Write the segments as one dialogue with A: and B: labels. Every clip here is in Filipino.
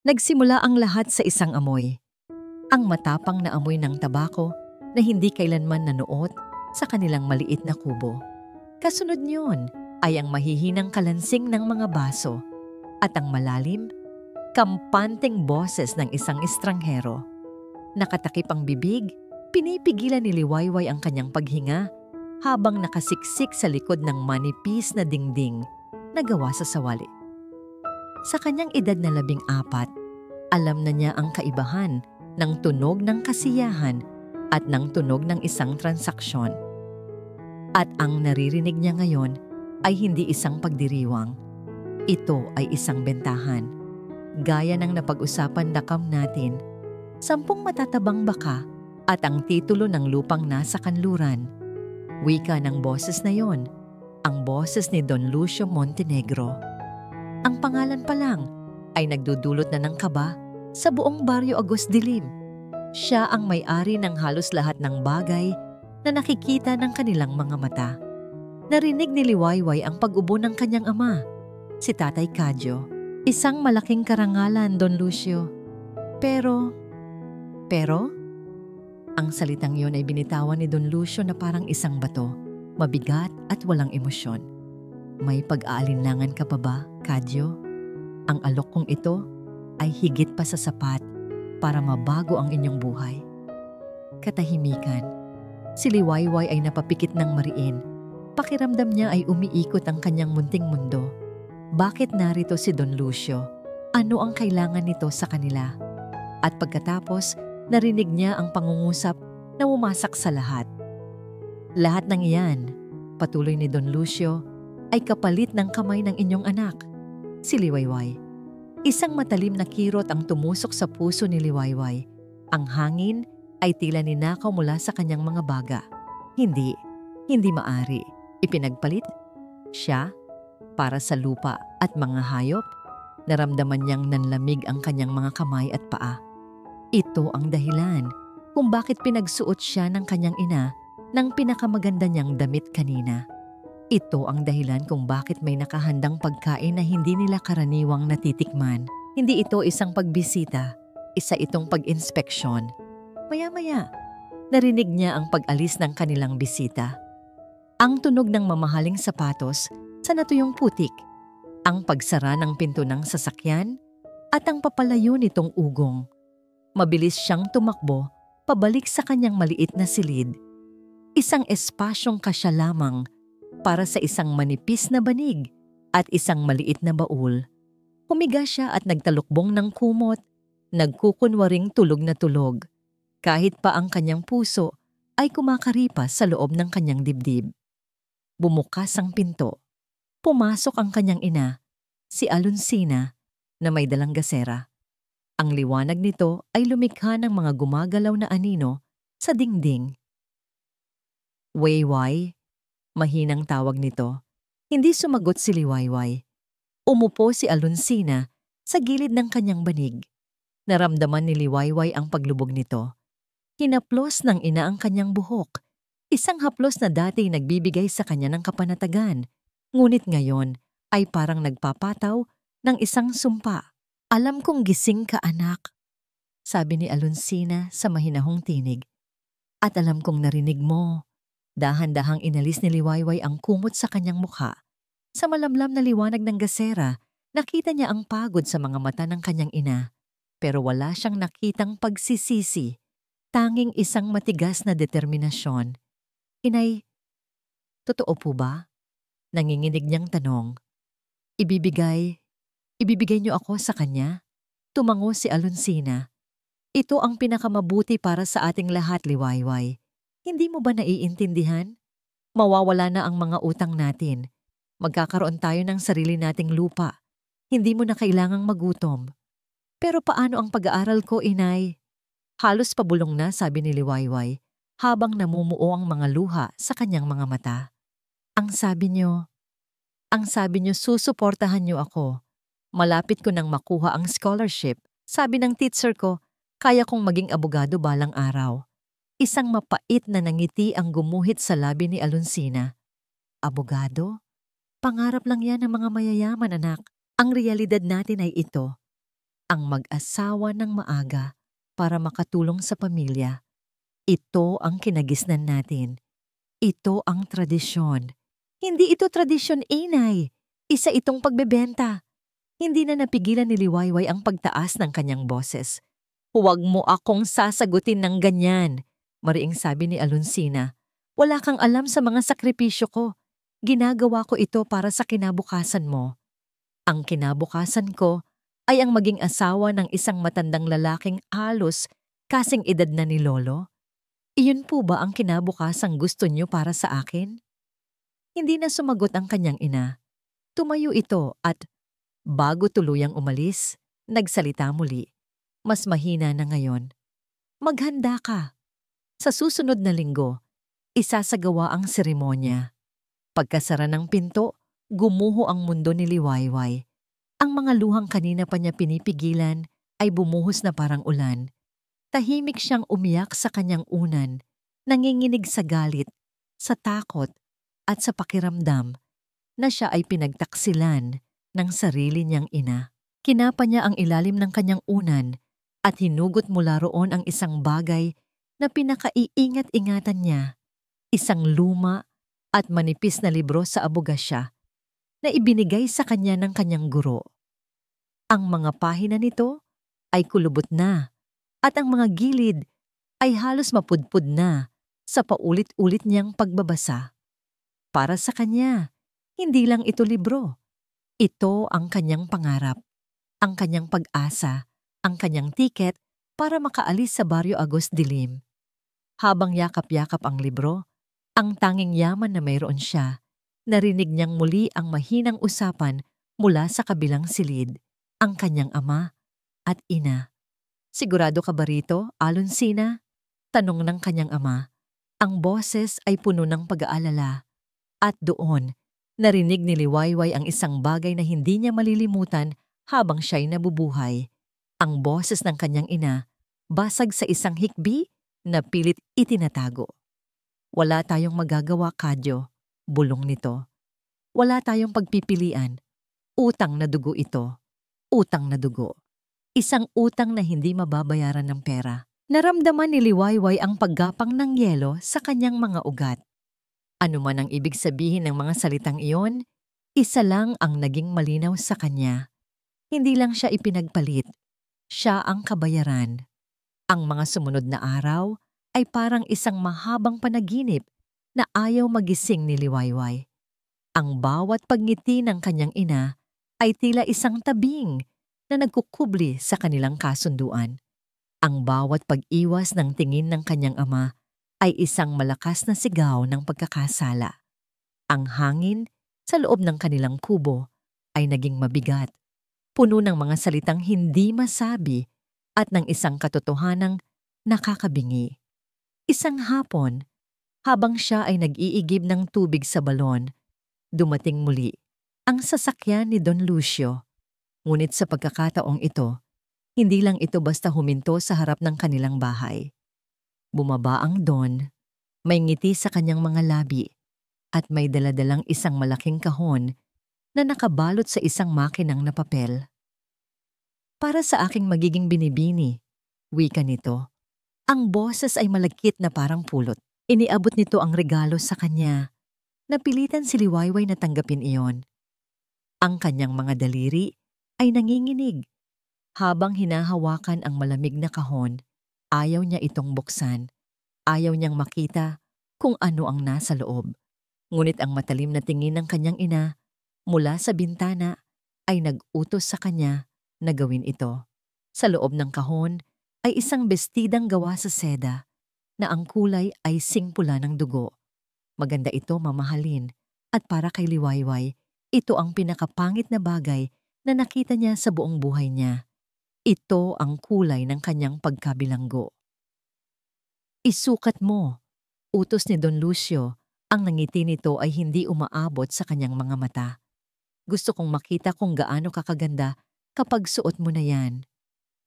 A: Nagsimula ang lahat sa isang amoy. Ang matapang na amoy ng tabako na hindi kailanman nanuot sa kanilang maliit na kubo. Kasunod niyon ay ang mahihinang kalansing ng mga baso at ang malalim, kampanteng boses ng isang estranghero. Nakatakip ang bibig, pinipigilan ni Liwayway ang kanyang paghinga habang nakasiksik sa likod ng manipis na dingding na gawa sa sawali. Sa kanyang edad na 14, alam na niya ang kaibahan ng tunog ng kasiyahan at ng tunog ng isang transaksyon. At ang naririnig niya ngayon ay hindi isang pagdiriwang. Ito ay isang bentahan. Gaya ng napag-usapan dakam natin, 10 matatabang baka at ang titulo ng lupang nasa kanluran. Wika ng boses na yon, ang boses ni Don Lucio Montenegro. Ang pangalan pa lang ay nagdudulot na ng kaba sa buong baryo Agos Dilim. Siya ang may-ari ng halos lahat ng bagay na nakikita ng kanilang mga mata. Narinig ni Liwayway ang pag-ubo ng kanyang ama, si Tatay Kadyo. Isang malaking karangalan, Don Lucio. Pero? Ang salitang yon ay binitawan ni Don Lucio na parang isang bato, mabigat at walang emosyon. May pag-aalinlangan ka pa ba, Kadyo? Ang alok kong ito ay higit pa sa sapat para mabago ang inyong buhay. Katahimikan. Si Liwayway ay napapikit ng mariin. Pakiramdam niya ay umiikot ang kanyang munting mundo. Bakit narito si Don Lucio? Ano ang kailangan nito sa kanila? At pagkatapos, narinig niya ang pangungusap na umasak sa lahat. Lahat ng iyan, patuloy ni Don Lucio, ay kapalit ng kamay ng inyong anak, si Liwayway. Isang matalim na kirot ang tumusok sa puso ni Liwayway. Ang hangin ay tila ninakaw mula sa kanyang mga baga. Hindi maari. Ipinagpalit siya para sa lupa at mga hayop. Naramdaman niyang nanlamig ang kanyang mga kamay at paa. Ito ang dahilan kung bakit pinagsuot siya ng kanyang ina ng pinakamaganda niyang damit kanina. Ito ang dahilan kung bakit may nakahandang pagkain na hindi nila karaniwang natitikman. Hindi ito isang pagbisita, isa itong pag-inspeksyon. Maya-maya, narinig niya ang pag-alis ng kanilang bisita. Ang tunog ng mamahaling sapatos sa natuyong putik, ang pagsara ng pinto ng sasakyan, at ang papalayo nitong ugong. Mabilis siyang tumakbo pabalik sa kanyang maliit na silid. Isang espasyong kasya lamang para sa isang manipis na banig at isang maliit na baul. Humiga siya at nagtalukbong ng kumot, nagkukunwaring tulog na tulog, kahit pa ang kanyang puso ay kumakaripas sa loob ng kanyang dibdib. Bumukas ang pinto. Pumasok ang kanyang ina, si Alonsina, na may dalang gasera. Ang liwanag nito ay lumikha ng mga gumagalaw na anino sa dingding. Wayway, mahinang tawag nito. Hindi sumagot si Liwayway. Umupo si Alonsina sa gilid ng kanyang banig. Naramdaman ni Liwayway ang paglubog nito. Hinaplos ng ina ang kanyang buhok. Isang haplos na dati nagbibigay sa kanya ng kapanatagan. Ngunit ngayon ay parang nagpapataw ng isang sumpa. Alam kong gising ka, anak, sabi ni Alonsina sa mahinahong tinig. At alam kong narinig mo. Dahan-dahang inalis ni Liwayway ang kumot sa kanyang mukha. Sa malamlam na liwanag ng gasera, nakita niya ang pagod sa mga mata ng kanyang ina. Pero wala siyang nakitang pagsisisi. Tanging isang matigas na determinasyon. Inay, totoo po ba? Nanginginig niyang tanong. Ibibigay niyo ako sa kanya? Tumango si Alonsina. Ito ang pinakamabuti para sa ating lahat, Liwayway. Hindi mo ba naiintindihan? Mawawala na ang mga utang natin. Magkakaroon tayo ng sarili nating lupa. Hindi mo na kailangang magutom. Pero paano ang pag-aaral ko, inay? Halos pabulong na, sabi ni Liwayway, habang namumuo ang mga luha sa kanyang mga mata. Ang sabi niyo, susuportahan niyo ako. Malapit ko nang makuha ang scholarship. Sabi ng teacher ko, kaya kong maging abogado balang araw. Isang mapait na nangiti ang gumuhit sa labi ni Alonsina. Abogado? Pangarap lang yan ng mga mayayaman, anak. Ang realidad natin ay ito. ang mag-asawa ng maaga para makatulong sa pamilya. Ito ang kinagisnan natin. Ito ang tradisyon. Hindi ito tradisyon, inay. Isa itong pagbebenta. Hindi na napigilan ni Liwayway ang pagtaas ng kanyang boses. Huwag mo akong sasagutin ng ganyan, mariing sabi ni Alonsina. Wala kang alam sa mga sakripisyo ko. Ginagawa ko ito para sa kinabukasan mo. Ang kinabukasan ko ay ang maging asawa ng isang matandang lalaking halos kasing edad na ni Lolo. Iyon po ba ang kinabukasang gusto niyo para sa akin? Hindi na sumagot ang kanyang ina. Tumayo ito at bago tuluyang umalis, nagsalita muli. Mas mahina na ngayon. Maghanda ka. Sa susunod na linggo, isasagawa ang seremonya. Pagkasara ng pinto, gumuho ang mundo ni Liwayway. Ang mga luhang kanina pa niya pinipigilan ay bumuhos na parang ulan. Tahimik siyang umiyak sa kanyang unan, nanginginig sa galit, sa takot, at sa pakiramdam na siya ay pinagtaksilan ng sarili niyang ina. Kinapa niya ang ilalim ng kanyang unan at hinugot mula roon ang isang bagay na pinakaiingat-ingatan niya, isang luma at manipis na libro sa abogasya na ibinigay sa kanya ng kanyang guro. Ang mga pahina nito ay kulubot na at ang mga gilid ay halos mapudpud na sa paulit-ulit niyang pagbabasa. Para sa kanya, hindi lang ito libro. Ito ang kanyang pangarap, ang kanyang pag-asa, ang kanyang tiket para makaalis sa Barrio Agos Dilim. Habang yakap-yakap ang libro, ang tanging yaman na mayroon siya, narinig niyang muli ang mahinang usapan mula sa kabilang silid, ang kanyang ama at ina. Sigurado ka ba rito, Alonsina? Tanong ng kanyang ama. Ang boses ay puno ng pag-aalala. At doon, narinig ni Liwayway ang isang bagay na hindi niya malilimutan habang siya'y nabubuhay. Ang boses ng kanyang ina, basag sa isang hikbi na pilit itinatago. Wala tayong magagawa, Kadyo, bulong nito. Wala tayong pagpipilian. Utang na dugo ito. Utang na dugo. Isang utang na hindi mababayaran ng pera. Naramdaman ni Liwayway ang paggapang ng yelo sa kanyang mga ugat. Ano man ang ibig sabihin ng mga salitang iyon, isa lang ang naging malinaw sa kanya. Hindi lang siya ipinagpalit. Siya ang kabayaran. Ang mga sumunod na araw ay parang isang mahabang panaginip na ayaw magising ni Liwayway. Ang bawat pagngiti ng kanyang ina ay tila isang tabing na nagkukubli sa kanilang kasunduan. Ang bawat pag-iwas ng tingin ng kanyang ama ay isang malakas na sigaw ng pagkakasala. Ang hangin sa loob ng kanilang kubo ay naging mabigat, puno ng mga salitang hindi masabi at ng isang katotohanang nakakabingi. Isang hapon, habang siya ay nag-iigib ng tubig sa balon, dumating muli ang sasakyan ni Don Lucio. Ngunit sa pagkakataong ito, hindi lang ito basta huminto sa harap ng kanilang bahay. Bumaba ang Don, may ngiti sa kanyang mga labi at may daladalang isang malaking kahon na nakabalot sa isang makinang na papel. Para sa aking magiging binibini, wika nito. Ang boses ay malagkit na parang pulot. Iniabot nito ang regalo sa kanya. Napilitan si Liwayway na tanggapin iyon. Ang kanyang mga daliri ay nanginginig. Habang hinahawakan ang malamig na kahon, ayaw niya itong buksan. Ayaw niyang makita kung ano ang nasa loob. Ngunit ang matalim na tingin ng kanyang ina mula sa bintana ay nag-utos sa kanya na gawin ito. Sa loob ng kahon ay isang bestidang gawa sa seda na ang kulay ay singpula ng dugo. Maganda ito, mamahalin, at para kay Liwayway, ito ang pinakapangit na bagay na nakita niya sa buong buhay niya. Ito ang kulay ng kanyang pagkabilanggo. Isukat mo, utos ni Don Lucio. Ang nangiti nito ay hindi umaabot sa kanyang mga mata. Gusto kong makita kung gaano kakaganda kapag suot mo na yan.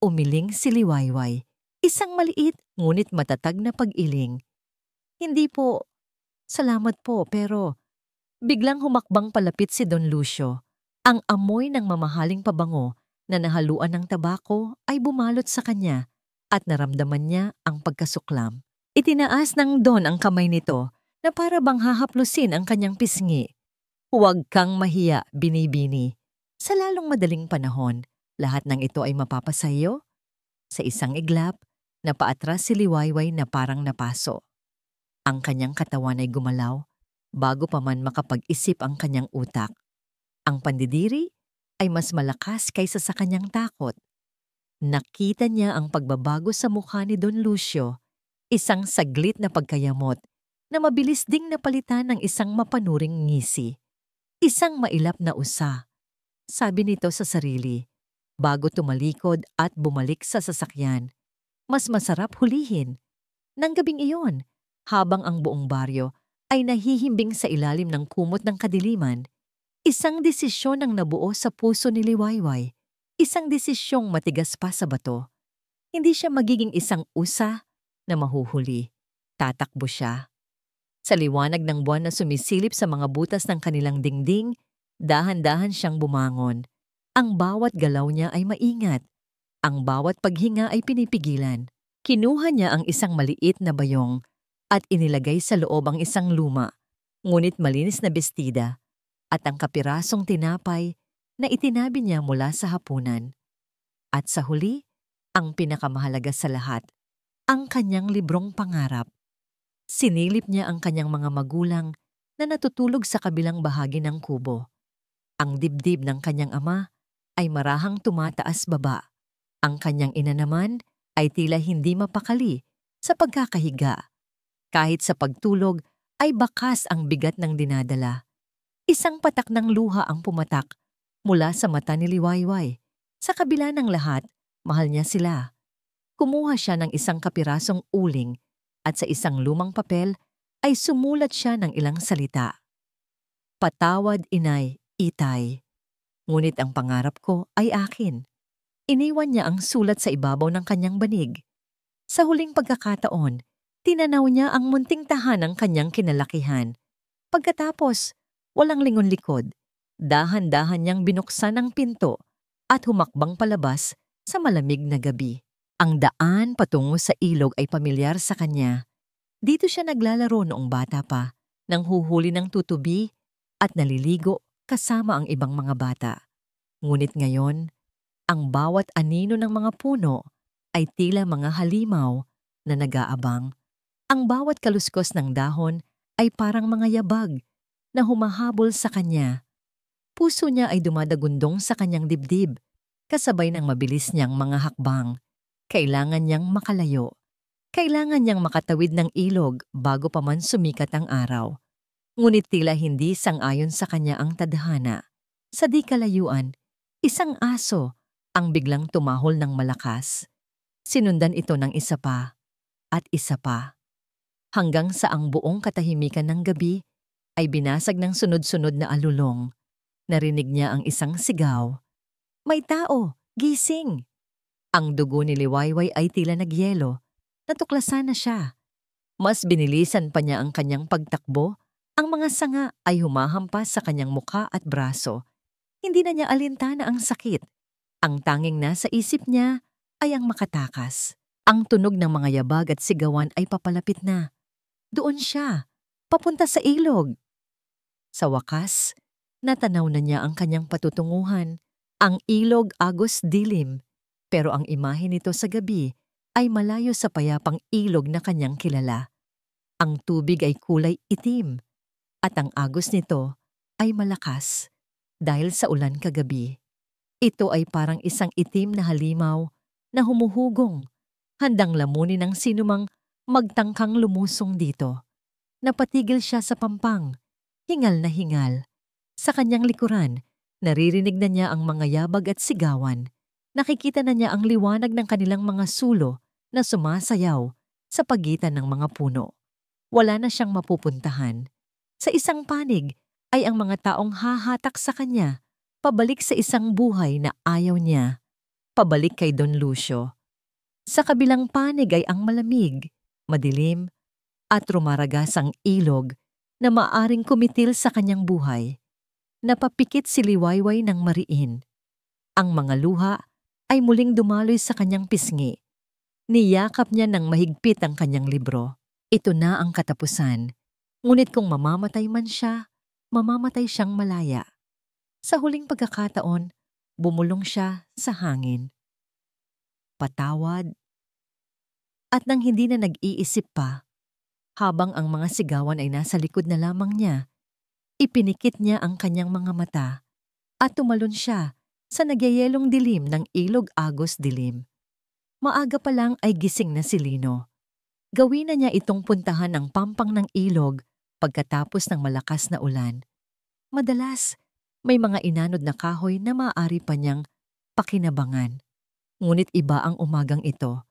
A: Umiling si Liwayway, isang maliit ngunit matatag na pag-iling. Hindi po, salamat po, pero biglang humakbang palapit si Don Lucio. Ang amoy ng mamahaling pabango na nahaluan ng tabako ay bumalot sa kanya at naramdaman niya ang pagkasuklam. Itinaas ng Don ang kamay nito na para bang hahaplusin ang kanyang pisngi. Huwag kang mahiya, binibini. Sa lalong madaling panahon, lahat ng ito ay mapapasayo. Sa isang iglap, napaatras si Liwayway na parang napaso. Ang kanyang katawan ay gumalaw bago pa man makapag-isip ang kanyang utak. Ang pandidiri ay mas malakas kaysa sa kanyang takot. Nakita niya ang pagbabago sa mukha ni Don Lucio, isang saglit na pagkayamot na mabilis ding napalitan ng isang mapanuring ngisi. Isang mailap na usa, sabi nito sa sarili, bago tumalikod at bumalik sa sasakyan. Mas masarap hulihin. Nang gabing iyon, habang ang buong baryo ay nahihimbing sa ilalim ng kumot ng kadiliman, isang desisyon ang nabuo sa puso ni Liwayway, isang desisyong matigas pa sa bato. Hindi siya magiging isang usa na mahuhuli. Tatakbo siya. Sa liwanag ng buwan na sumisilip sa mga butas ng kanilang dingding, dahan-dahan siyang bumangon. Ang bawat galaw niya ay maingat. Ang bawat paghinga ay pinipigilan. Kinuha niya ang isang maliit na bayong at inilagay sa loob ang isang luma, ngunit malinis na bestida, at ang kapirasong tinapay na itinabi niya mula sa hapunan. At sa huli, ang pinakamahalaga sa lahat, ang kanyang librong pangarap. Sinilip niya ang kanyang mga magulang na natutulog sa kabilang bahagi ng kubo. Ang dibdib ng kanyang ama ay marahang tumataas baba. Ang kanyang ina naman ay tila hindi mapakali sa pagkakahiga. Kahit sa pagtulog ay bakas ang bigat ng dinadala. Isang patak ng luha ang pumatak mula sa mata ni Liwayway. Sa kabila ng lahat, mahal niya sila. Kumuha siya ng isang kapirasong uling at sa isang lumang papel ay sumulat siya ng ilang salita. Patawad, inay, itay. Ngunit ang pangarap ko ay akin. Iniwan niya ang sulat sa ibabaw ng kanyang banig. Sa huling pagkakataon, tinanaw niya ang munting tahanang kanyang kinalakihan. Pagkatapos, walang lingon-likod, dahan-dahan niyang binuksan ang pinto at humakbang palabas sa malamig na gabi. Ang daan patungo sa ilog ay pamilyar sa kanya. Dito siya naglalaro noong bata pa, nang huhuli ng tutubi at naliligo kasama ang ibang mga bata. Ngunit ngayon, ang bawat anino ng mga puno ay tila mga halimaw na nag-aabang. Ang bawat kaluskos ng dahon ay parang mga yabag na humahabol sa kanya. Puso niya ay dumadagundong sa kanyang dibdib, kasabay ng mabilis niyang mga hakbang. Kailangan niyang makalayo. Kailangan niyang makatawid ng ilog bago pa man sumikat ang araw. Ngunit tila hindi sang-ayon sa kanya ang tadhana. Sa di kalayuan, isang aso ang biglang tumahol ng malakas. Sinundan ito ng isa pa at isa pa. Hanggang sa ang buong katahimikan ng gabi ay binasag ng sunod-sunod na alulong. Narinig niya ang isang sigaw. May tao! Gising! Ang dugo ni Liwayway ay tila nagyelo. Natuklasan na siya. Mas binilisan pa niya ang kanyang pagtakbo. Ang mga sanga ay humahampas sa kanyang muka at braso. Hindi na niya alintana ang sakit. Ang tanging nasa isip niya ay ang makatakas. Ang tunog ng mga yabag at sigawan ay papalapit na. Doon siya, papunta sa ilog. Sa wakas, natanaw na niya ang kanyang patutunguhan. Ang ilog agos dilim. Pero ang imahe nito sa gabi ay malayo sa payapang ilog na kanyang kilala. Ang tubig ay kulay itim at ang agos nito ay malakas dahil sa ulan kagabi. Ito ay parang isang itim na halimaw na humuhugong, handang lamunin ng sinumang magtangkang lumusong dito. Napatigil siya sa pampang, hingal na hingal. Sa kanyang likuran, naririnig na niya ang mga yabag at sigawan. Nakikita na niya ang liwanag ng kanilang mga sulo na sumasayaw sa pagitan ng mga puno. Wala na siyang mapupuntahan. Sa isang panig ay ang mga taong hahatak sa kanya, pabalik sa isang buhay na ayaw niya, pabalik kay Don Lucio. Sa kabilang panig ay ang malamig, madilim, at rumaragasang ilog na maaring kumitil sa kanyang buhay. Napapikit si Liwayway ng mariin. Ang mga luha ay muling dumaloy sa kanyang pisngi. Niyakap niya ng mahigpit ang kanyang libro. Ito na ang katapusan. Ngunit kung mamamatay man siya, mamamatay siyang malaya. Sa huling pagkakataon, bumulong siya sa hangin. Patawad. At nang hindi na nag-iisip pa, habang ang mga sigawan ay nasa likod na lamang niya, ipinikit niya ang kanyang mga mata at tumalon siya sa nagyayelong dilim ng ilog Agos Dilim. Maaga pa lang ay gising na si Lino. Gawin na niya itong puntahan ng pampang ng ilog pagkatapos ng malakas na ulan. Madalas, may mga inanod na kahoy na maaari pa niyang pakinabangan. Ngunit iba ang umagang ito.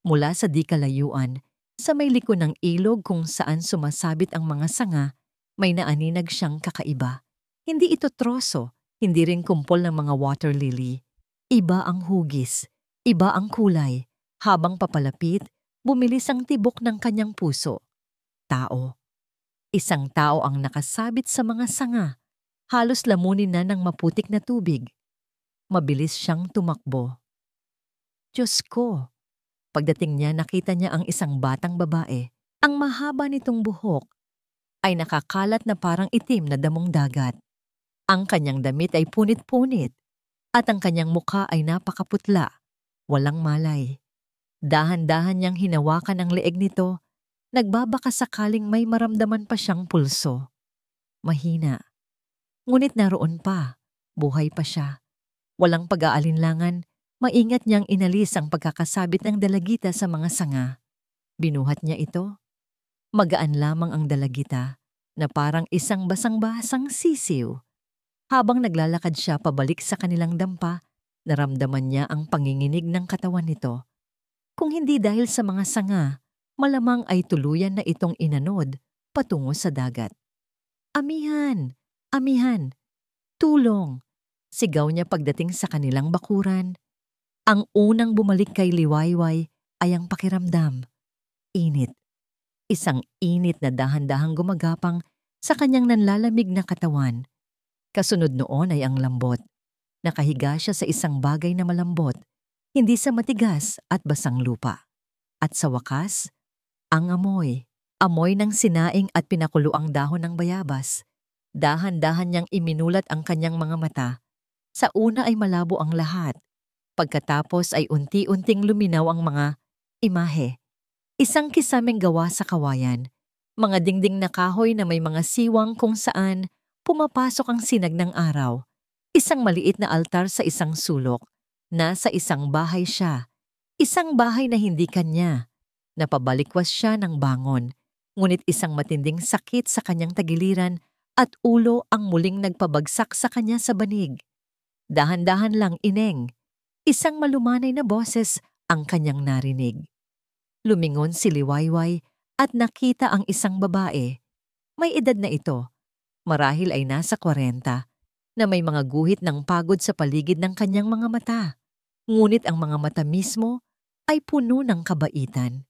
A: Mula sa di kalayuan, sa may liko ng ilog kung saan sumasabit ang mga sanga, may naaninag siyang kakaiba. Hindi ito troso, hindi rin kumpol ng mga water lily. Iba ang hugis, iba ang kulay. Habang papalapit, bumilis ang tibok ng kanyang puso. Tao. Isang tao ang nakasabit sa mga sanga. Halos lamunin na ng maputik na tubig. Mabilis siyang tumakbo. Diyos ko! Pagdating niya, nakita niya ang isang batang babae. Ang mahaba nitong buhok ay nakakalat na parang itim na damong dagat. Ang kanyang damit ay punit-punit at ang kanyang mukha ay napakaputla, walang malay. Dahan-dahan niyang hinawakan ang leeg nito, nagbabaka sakaling may maramdaman pa siyang pulso. Mahina. Ngunit naroon pa, buhay pa siya. Walang pag-aalinlangan, maingat niyang inalis ang pagkakasabit ng dalagita sa mga sanga. Binuhat niya ito. Magaan lamang ang dalagita na parang isang basang-basang sisiw. Habang naglalakad siya pabalik sa kanilang dampa, naramdaman niya ang panginginig ng katawan nito. Kung hindi dahil sa mga sanga, malamang ay tuluyan na itong inanod patungo sa dagat. Amihan! Amihan! Tulong! Sigaw niya pagdating sa kanilang bakuran. Ang unang bumalik kay Liwayway ay ang pakiramdam. Init. Isang init na dahan-dahang gumagapang sa kanyang nanlalamig na katawan. Kasunod noon ay ang lambot. Nakahiga siya sa isang bagay na malambot, hindi sa matigas at basang lupa. At sa wakas, ang amoy. Amoy ng sinaing at pinakuluang dahon ng bayabas. Dahan-dahan niyang iminulat ang kanyang mga mata. Sa una ay malabo ang lahat. Pagkatapos ay unti-unting luminaw ang mga imahe. Isang kisameng gawa sa kawayan. Mga dingding na kahoy na may mga siwang kung saan pumapasok ang sinag ng araw. Isang maliit na altar sa isang sulok. Nasa isang bahay siya. Isang bahay na hindi kanya. Napabalikwas siya ng bangon. Ngunit isang matinding sakit sa kanyang tagiliran at ulo ang muling nagpabagsak sa kanya sa banig. Dahan-dahan lang, Ineng. Isang malumanay na boses ang kanyang narinig. Lumingon si Liwayway at nakita ang isang babae. May edad na ito. Marahil ay nasa 40, na may mga guhit ng pagod sa paligid ng kanyang mga mata. Ngunit ang mga mata mismo ay puno ng kabaitan.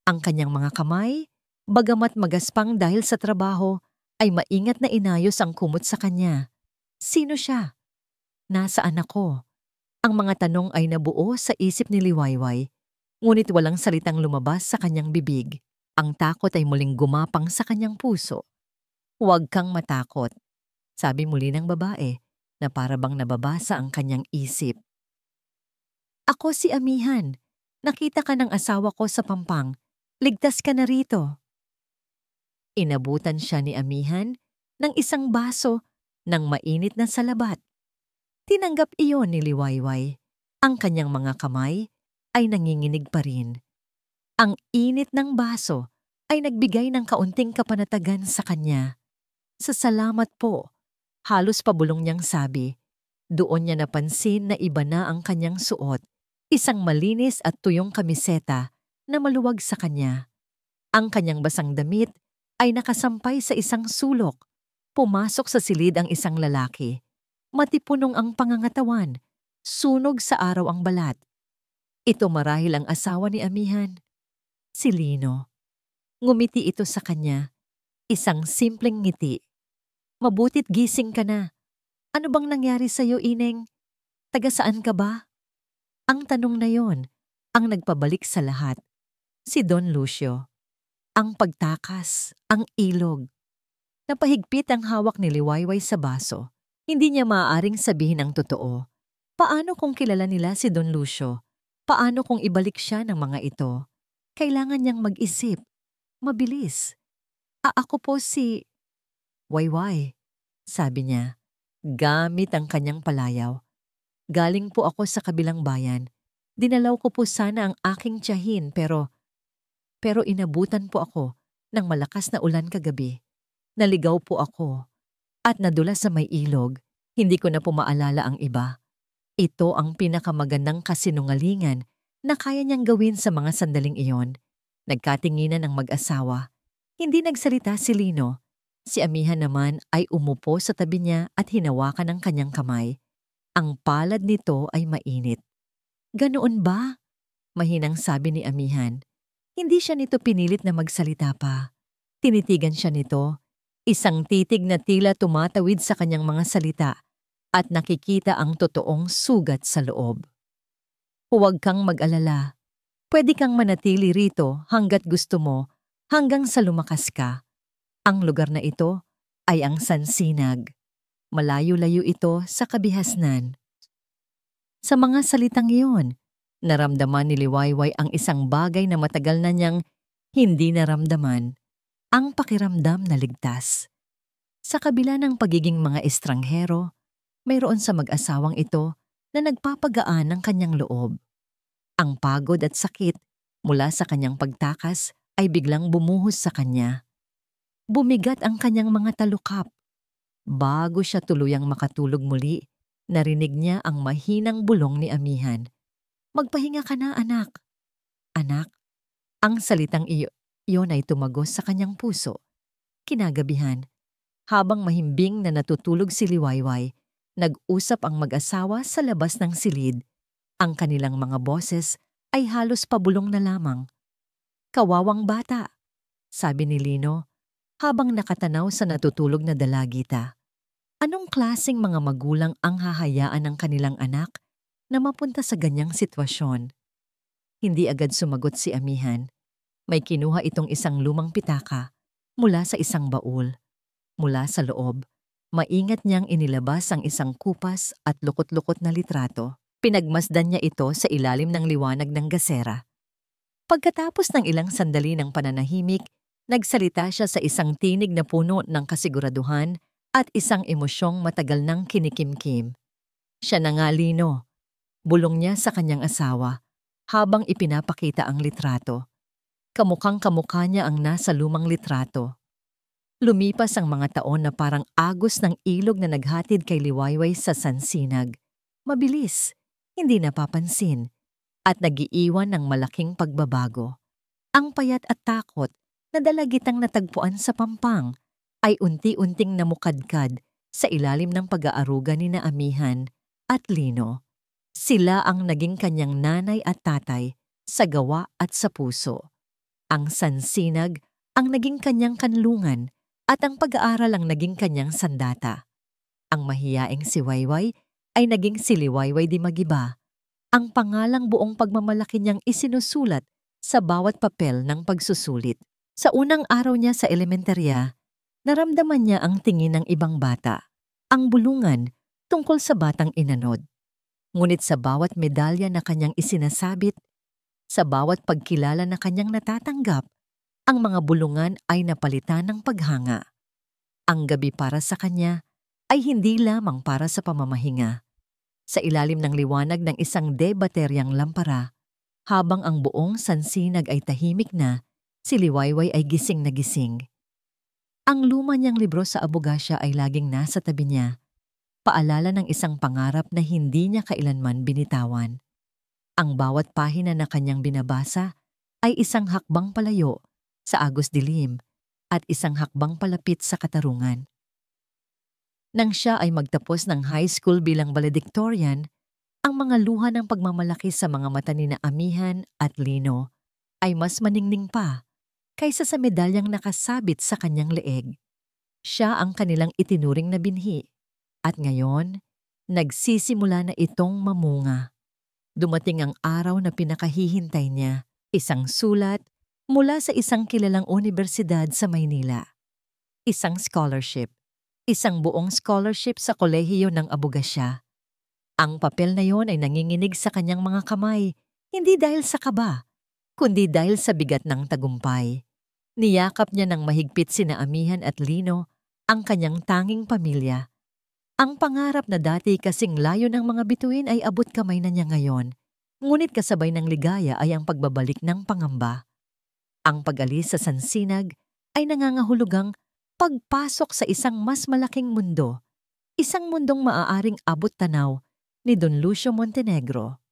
A: Ang kanyang mga kamay, bagamat magaspang dahil sa trabaho, ay maingat na inayos ang kumot sa kanya. Sino siya? Nasaan ako? Ang mga tanong ay nabuo sa isip ni Liwayway, ngunit walang salitang lumabas sa kanyang bibig. Ang takot ay muling gumapang sa kanyang puso. Huwag kang matakot, sabi muli ng babae na para bang nababasa ang kanyang isip. Ako si Amihan. Nakita ka ng asawa ko sa Pampang. Ligtas ka na rito. Inabutan siya ni Amihan ng isang baso ng mainit na salabat. Tinanggap iyon ni Liwayway. Ang kanyang mga kamay ay nanginginig pa rin. Ang init ng baso ay nagbigay ng kaunting kapanatagan sa kanya. Sa salamat po, halos pabulong niyang sabi. Doon niya napansin na iba na ang kanyang suot. Isang malinis at tuyong kamiseta na maluwag sa kanya. Ang kanyang basang damit ay nakasampay sa isang sulok. Pumasok sa silid ang isang lalaki. Matipunong ang pangangatawan, sunog sa araw ang balat. Ito marahil ang asawa ni Amihan. Si Lino. Ngumiti ito sa kanya. Isang simpleng ngiti. Mabutit gising ka na. Ano bang nangyari sa iyo, Ineng? Taga saan ka ba? Ang tanong na yon ang nagpabalik sa lahat. Si Don Lucio. Ang pagtakas, ang ilog. Napahigpit ang hawak ni Liwayway sa baso. Hindi niya maaaring sabihin ang totoo. Paano kung kilala nila si Don Lucio? Paano kung ibalik siya ng mga ito? Kailangan niyang mag-isip. Mabilis. Ako po si... Wayway, sabi niya, gamit ang kanyang palayaw. Galing po ako sa kabilang bayan. Dinalaw ko po sana ang aking tiyahin pero inabutan po ako ng malakas na ulan kagabi. Naligaw po ako at nadulas sa may ilog. Hindi ko na po maalala ang iba. Ito ang pinakamagandang kasinungalingan na kaya niyang gawin sa mga sandaling iyon. Nagkatinginan ng mag-asawa. Hindi nagsalita si Lino. Si Amihan naman ay umupo sa tabi niya at hinawakan ang kanyang kamay. Ang palad nito ay mainit. Ganoon ba? Mahinang sabi ni Amihan. Hindi siya nito pinilit na magsalita pa. Tinitigan siya nito. Isang titig na tila tumatawid sa kanyang mga salita at nakikita ang totoong sugat sa loob. Huwag kang mag-alala. Pwede kang manatili rito hanggat gusto mo hanggang sa lumakas ka. Ang lugar na ito ay ang Sansinag. Malayo-layo ito sa kabihasnan. Sa mga salitang iyon, naramdaman ni Liwayway ang isang bagay na matagal na niyang hindi naramdaman, ang pakiramdam na ligtas. Sa kabila ng pagiging mga estranghero, mayroon sa mag-asawang ito na nagpapagaan ng kanyang loob. Ang pagod at sakit mula sa kanyang pagtakas ay biglang bumuhos sa kanya. Bumigat ang kanyang mga talukap. Bago siya tuluyang makatulog muli, narinig niya ang mahinang bulong ni Amihan. Magpahinga ka na, anak. Anak, ang salitang iyon ay tumagos sa kanyang puso. Kinagabihan, habang mahimbing na natutulog si Liwayway, nag-usap ang mag-asawa sa labas ng silid. Ang kanilang mga boses ay halos pabulong na lamang. Kawawang bata, sabi ni Lino, habang nakatanaw sa natutulog na dalagita. Anong klaseng mga magulang ang hahayaan ng kanilang anak na mapunta sa ganyang sitwasyon? Hindi agad sumagot si Amihan. May kinuha itong isang lumang pitaka mula sa isang baul. Mula sa loob, maingat niyang inilabas ang isang kupas at lukot-lukot na litrato. Pinagmasdan niya ito sa ilalim ng liwanag ng gasera. Pagkatapos ng ilang sandali ng pananahimik, nagsalita siya sa isang tinig na puno ng kasiguraduhan at isang emosyong matagal nang kinikimkim. Siya na nga, Lino. Bulong niya sa kanyang asawa habang ipinapakita ang litrato. Kamukhang-kamukha niya ang nasa lumang litrato. Lumipas ang mga taon na parang agos ng ilog na naghatid kay Liwayway sa Sansinag. Mabilis, hindi napapansin, at nagiiwan ng malaking pagbabago. Ang payat at takot na dalagitang natagpuan sa Pampang ay unti-unting namukadkad sa ilalim ng pag-aaruga ni na Amihan at Lino. Sila ang naging kanyang nanay at tatay sa gawa at sa puso. Ang Sansinag ang naging kanyang kanlungan at ang pag-aaral ang naging kanyang sandata. Ang mahiyaing si Wayway ay naging si Liwayway di Magiba, ang pangalang buong pagmamalaki niyang isinusulat sa bawat papel ng pagsusulit. Sa unang araw niya sa elementarya, naramdaman niya ang tingin ng ibang bata, ang bulungan tungkol sa batang inanod. Ngunit sa bawat medalya na kanyang isinasabit, sa bawat pagkilala na kanyang natatanggap, ang mga bulungan ay napalitan ng paghanga. Ang gabi para sa kanya ay hindi lamang para sa pamamahinga. Sa ilalim ng liwanag ng isang debateryang lampara, habang ang buong Sansinag ay tahimik na, si Liwayway ay gising na gising. Ang luma niyang libro sa abogasya ay laging nasa tabi niya, paalala ng isang pangarap na hindi niya kailanman binitawan. Ang bawat pahina na kanyang binabasa ay isang hakbang palayo sa agos dilim at isang hakbang palapit sa katarungan. Nang siya ay magtapos ng high school bilang valedictorian, ang mga luha ng pagmamalaki sa mga mata ni na Amihan at Lino ay mas maningning pa kaysa sa medalyang nakasabit sa kanyang leeg. Siya ang kanilang itinuring na binhi. At ngayon, Nagsisimula na itong mamunga. Dumating ang araw na pinakahihintay niya, isang sulat mula sa isang kilalang unibersidad sa Maynila. Isang scholarship. Isang buong scholarship sa kolehiyo ng abogasya. Ang papel na yon ay nanginginig sa kanyang mga kamay, hindi dahil sa kaba, kundi dahil sa bigat ng tagumpay. Niyakap niya ng mahigpit sina Amihan at Lino, ang kanyang tanging pamilya. Ang pangarap na dati kasing layo ng mga bituin ay abot kamay na niya ngayon, ngunit kasabay ng ligaya ay ang pagbabalik ng pangamba. Ang pag-alis sa Sansinag ay nangangahulugang pagpasok sa isang mas malaking mundo, isang mundong maaaring abot tanaw ni Don Lucio Montenegro.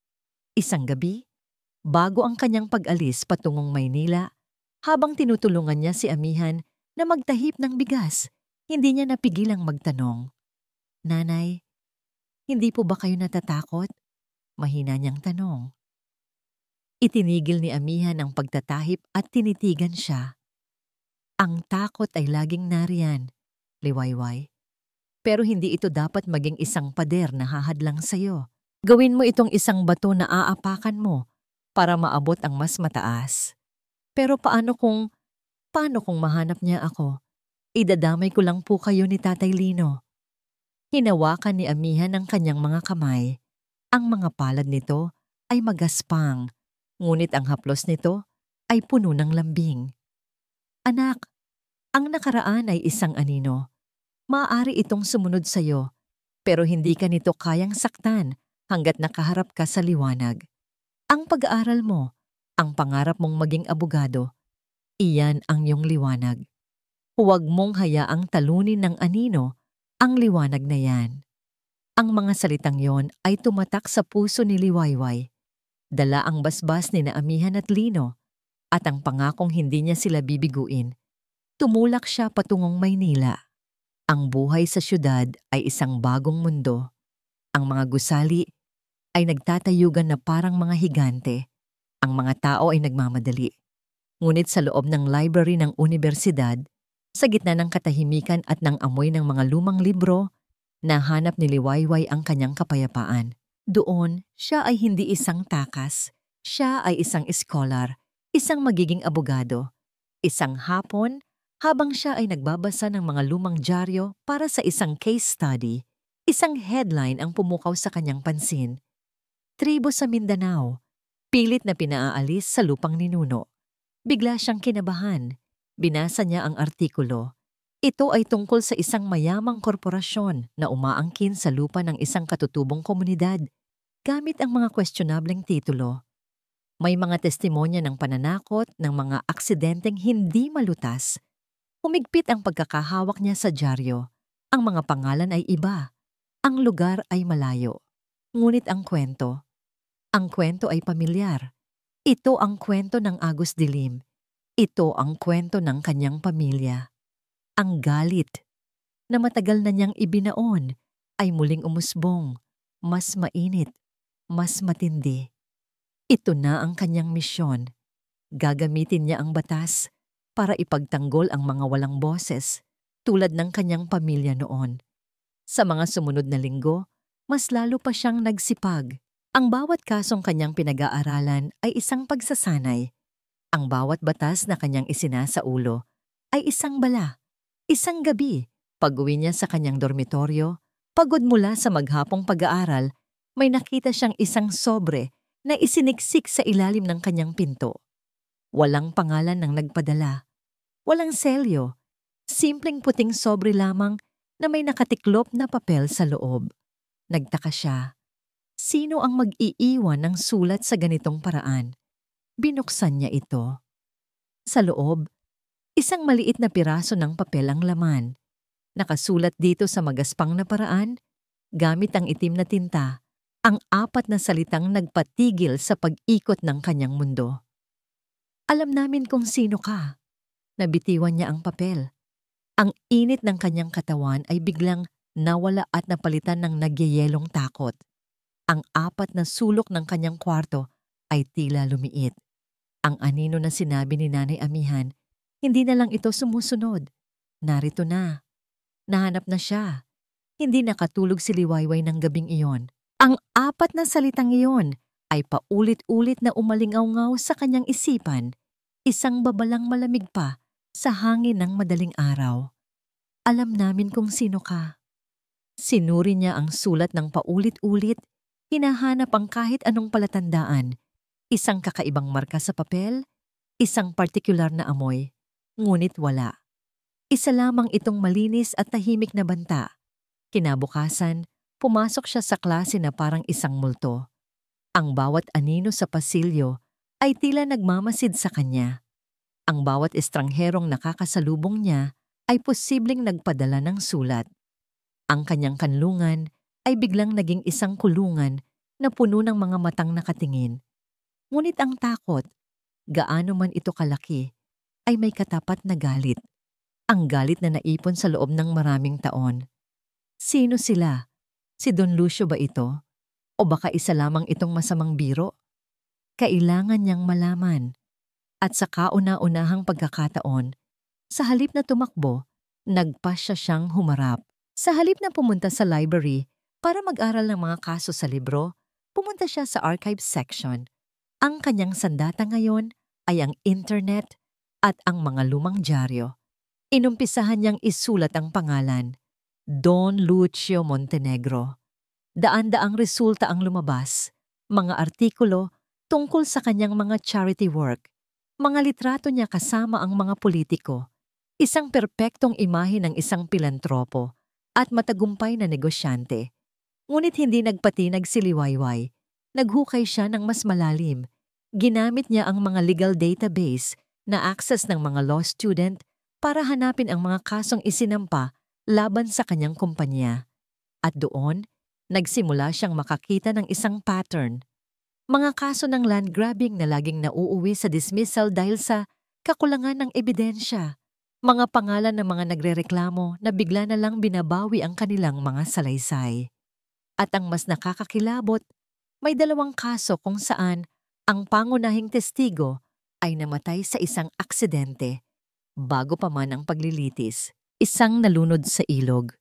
A: Isang gabi, bago ang kanyang pag-alis patungong Maynila, habang tinutulungan niya si Amihan na magtahip ng bigas, hindi niya napigilang magtanong, "Nanay, hindi po ba kayo natatakot?" Mahina niyang tanong. Itinigil ni Amihan ang pagtatahip at tinitigan siya. "Ang takot ay laging nariyan, liwayway. Pero hindi ito dapat maging isang pader na hahadlang sa'yo. Gawin mo itong isang bato na aapakan mo para maabot ang mas mataas. Pero paano kung mahanap niya ako? Idadamay ko lang po kayo ni Tatay Lino." Hinawakan ni Amihan ang kanyang mga kamay. Ang mga palad nito ay magaspang, ngunit ang haplos nito ay puno ng lambing. "Anak, ang nakaraan ay isang anino. Maaari itong sumunod sa'yo, pero hindi ka nito kayang saktan hanggat nakaharap ka sa liwanag. Ang pag-aaral mo, ang pangarap mong maging abogado, iyan ang iyong liwanag. Huwag mong hayaang talunin ng anino ang liwanag na yan." Ang mga salitang yon ay tumatak sa puso ni Liwayway. Dala ang basbas ni Amihan at Lino, at ang pangakong hindi niya sila bibiguin. Tumulak siya patungong Maynila. Ang buhay sa syudad ay isang bagong mundo. Ang mga gusali ay nagtatayugan na parang mga higante. Ang mga tao ay nagmamadali. Ngunit sa loob ng library ng unibersidad, sa gitna ng katahimikan at ng amoy ng mga lumang libro, nahanap ni Liwayway ang kanyang kapayapaan. Doon, siya ay hindi isang takas. Siya ay isang scholar, isang magiging abogado. Isang hapon, habang siya ay nagbabasa ng mga lumang dyaryo para sa isang case study, isang headline ang pumukaw sa kanyang pansin. "Tribo sa Mindanao, pilit na pinaalis sa lupang ninuno." Bigla siyang kinabahan. Binasa niya ang artikulo. Ito ay tungkol sa isang mayamang korporasyon na umaangkin sa lupa ng isang katutubong komunidad gamit ang mga questionableng titulo. May mga testimonya ng pananakot ng mga aksidenteng hindi malutas. Humigpit ang pagkakahawak niya sa dyaryo. Ang mga pangalan ay iba. Ang lugar ay malayo. Ngunit ang kwento ay pamilyar. Ito ang kwento ng Agos Dilim. Ito ang kwento ng kanyang pamilya. Ang galit na matagal na niyang ibinaon ay muling umusbong, mas mainit, mas matindi. Ito na ang kanyang misyon. Gagamitin niya ang batas para ipagtanggol ang mga walang boses tulad ng kanyang pamilya noon. Sa mga sumunod na linggo, mas lalo pa siyang nagsipag. Ang bawat kasong kanyang pinag-aaralan ay isang pagsasanay. Ang bawat batas na kanyang isinasaulo ay isang bala. Isang gabi, pag-uwi niya sa kanyang dormitoryo, pagod mula sa maghapong pag-aaral, may nakita siyang isang sobre na isiniksik sa ilalim ng kanyang pinto. Walang pangalan ng nagpadala. Walang selyo. Simpleng puting sobre lamang na may nakatiklop na papel sa loob. Nagtaka siya. Sino ang mag-iiwan ng sulat sa ganitong paraan? Binuksan niya ito. Sa loob, isang maliit na piraso ng papel ang laman. Nakasulat dito sa magaspang na paraan, gamit ang itim na tinta, ang 4 na salitang nagpatigil sa pag-ikot ng kanyang mundo. "Alam namin kung sino ka." Nabitiwan niya ang papel. Ang init ng kanyang katawan ay biglang nawala at napalitan ng nagyayelong takot. Ang 4 na sulok ng kanyang kwarto ay tila lumiit. Ang anino na sinabi ni Nanay Amihan, hindi na lang ito sumusunod. Narito na. Nahanap na siya. Hindi nakatulog si Liwayway ng gabing iyon. Ang apat na salitang iyon ay paulit-ulit na umalingaw-ngaw sa kanyang isipan, isang babalang malamig pa sa hangin ng madaling araw. Alam namin kung sino ka. Sinuri niya ang sulat ng paulit-ulit, hinahanap ang kahit anong palatandaan, isang kakaibang marka sa papel, isang partikular na amoy, ngunit wala. Isa lamang itong malinis at tahimik na banta. Kinabukasan, pumasok siya sa klase na parang isang multo. Ang bawat anino sa pasilyo ay tila nagmamasid sa kanya. Ang bawat estrangherong nakakasalubong niya ay posibleng nagpadala ng sulat. Ang kanyang kanlungan ay biglang naging isang kulungan na puno ng mga matang nakatingin. Ngunit ang takot, gaano man ito kalaki, ay may katapat na galit. Ang galit na naipon sa loob ng maraming taon. Sino sila? Si Don Lucio ba ito? O baka isa lamang itong masamang biro? Kailangan niyang malaman. At sa kauna-unahang pagkakataon, sa halip na tumakbo, nagpasya siyang humarap. Sa halip na pumunta sa library para mag-aral ng mga kaso sa libro, pumunta siya sa archive section. Ang kanyang sandata ngayon ay ang internet at ang mga lumang dyaryo. Inumpisahan niyang isulat ang pangalan, Don Lucio Montenegro. Daan-daang resulta ang lumabas, mga artikulo tungkol sa kanyang mga charity work, mga litrato niya kasama ang mga politiko, isang perpektong imahe ng isang pilantropo at matagumpay na negosyante. Ngunit hindi nagpatinag si Liwayway. Naghukay siya ng mas malalim. Ginamit niya ang mga legal database na access ng mga law student para hanapin ang mga kasong isinampa laban sa kanyang kumpanya. At doon, nagsimula siyang makakita ng isang pattern. Mga kaso ng land grabbing na laging nauuwi sa dismissal dahil sa kakulangan ng ebidensya. Mga pangalan ng mga nagrereklamo na bigla na lang binabawi ang kanilang mga salaysay. At ang mas nakakakilabot, may 2 kaso kung saan ang pangunahing testigo ay namatay sa isang aksidente bago pa man ang paglilitis. Isang nalunod sa ilog,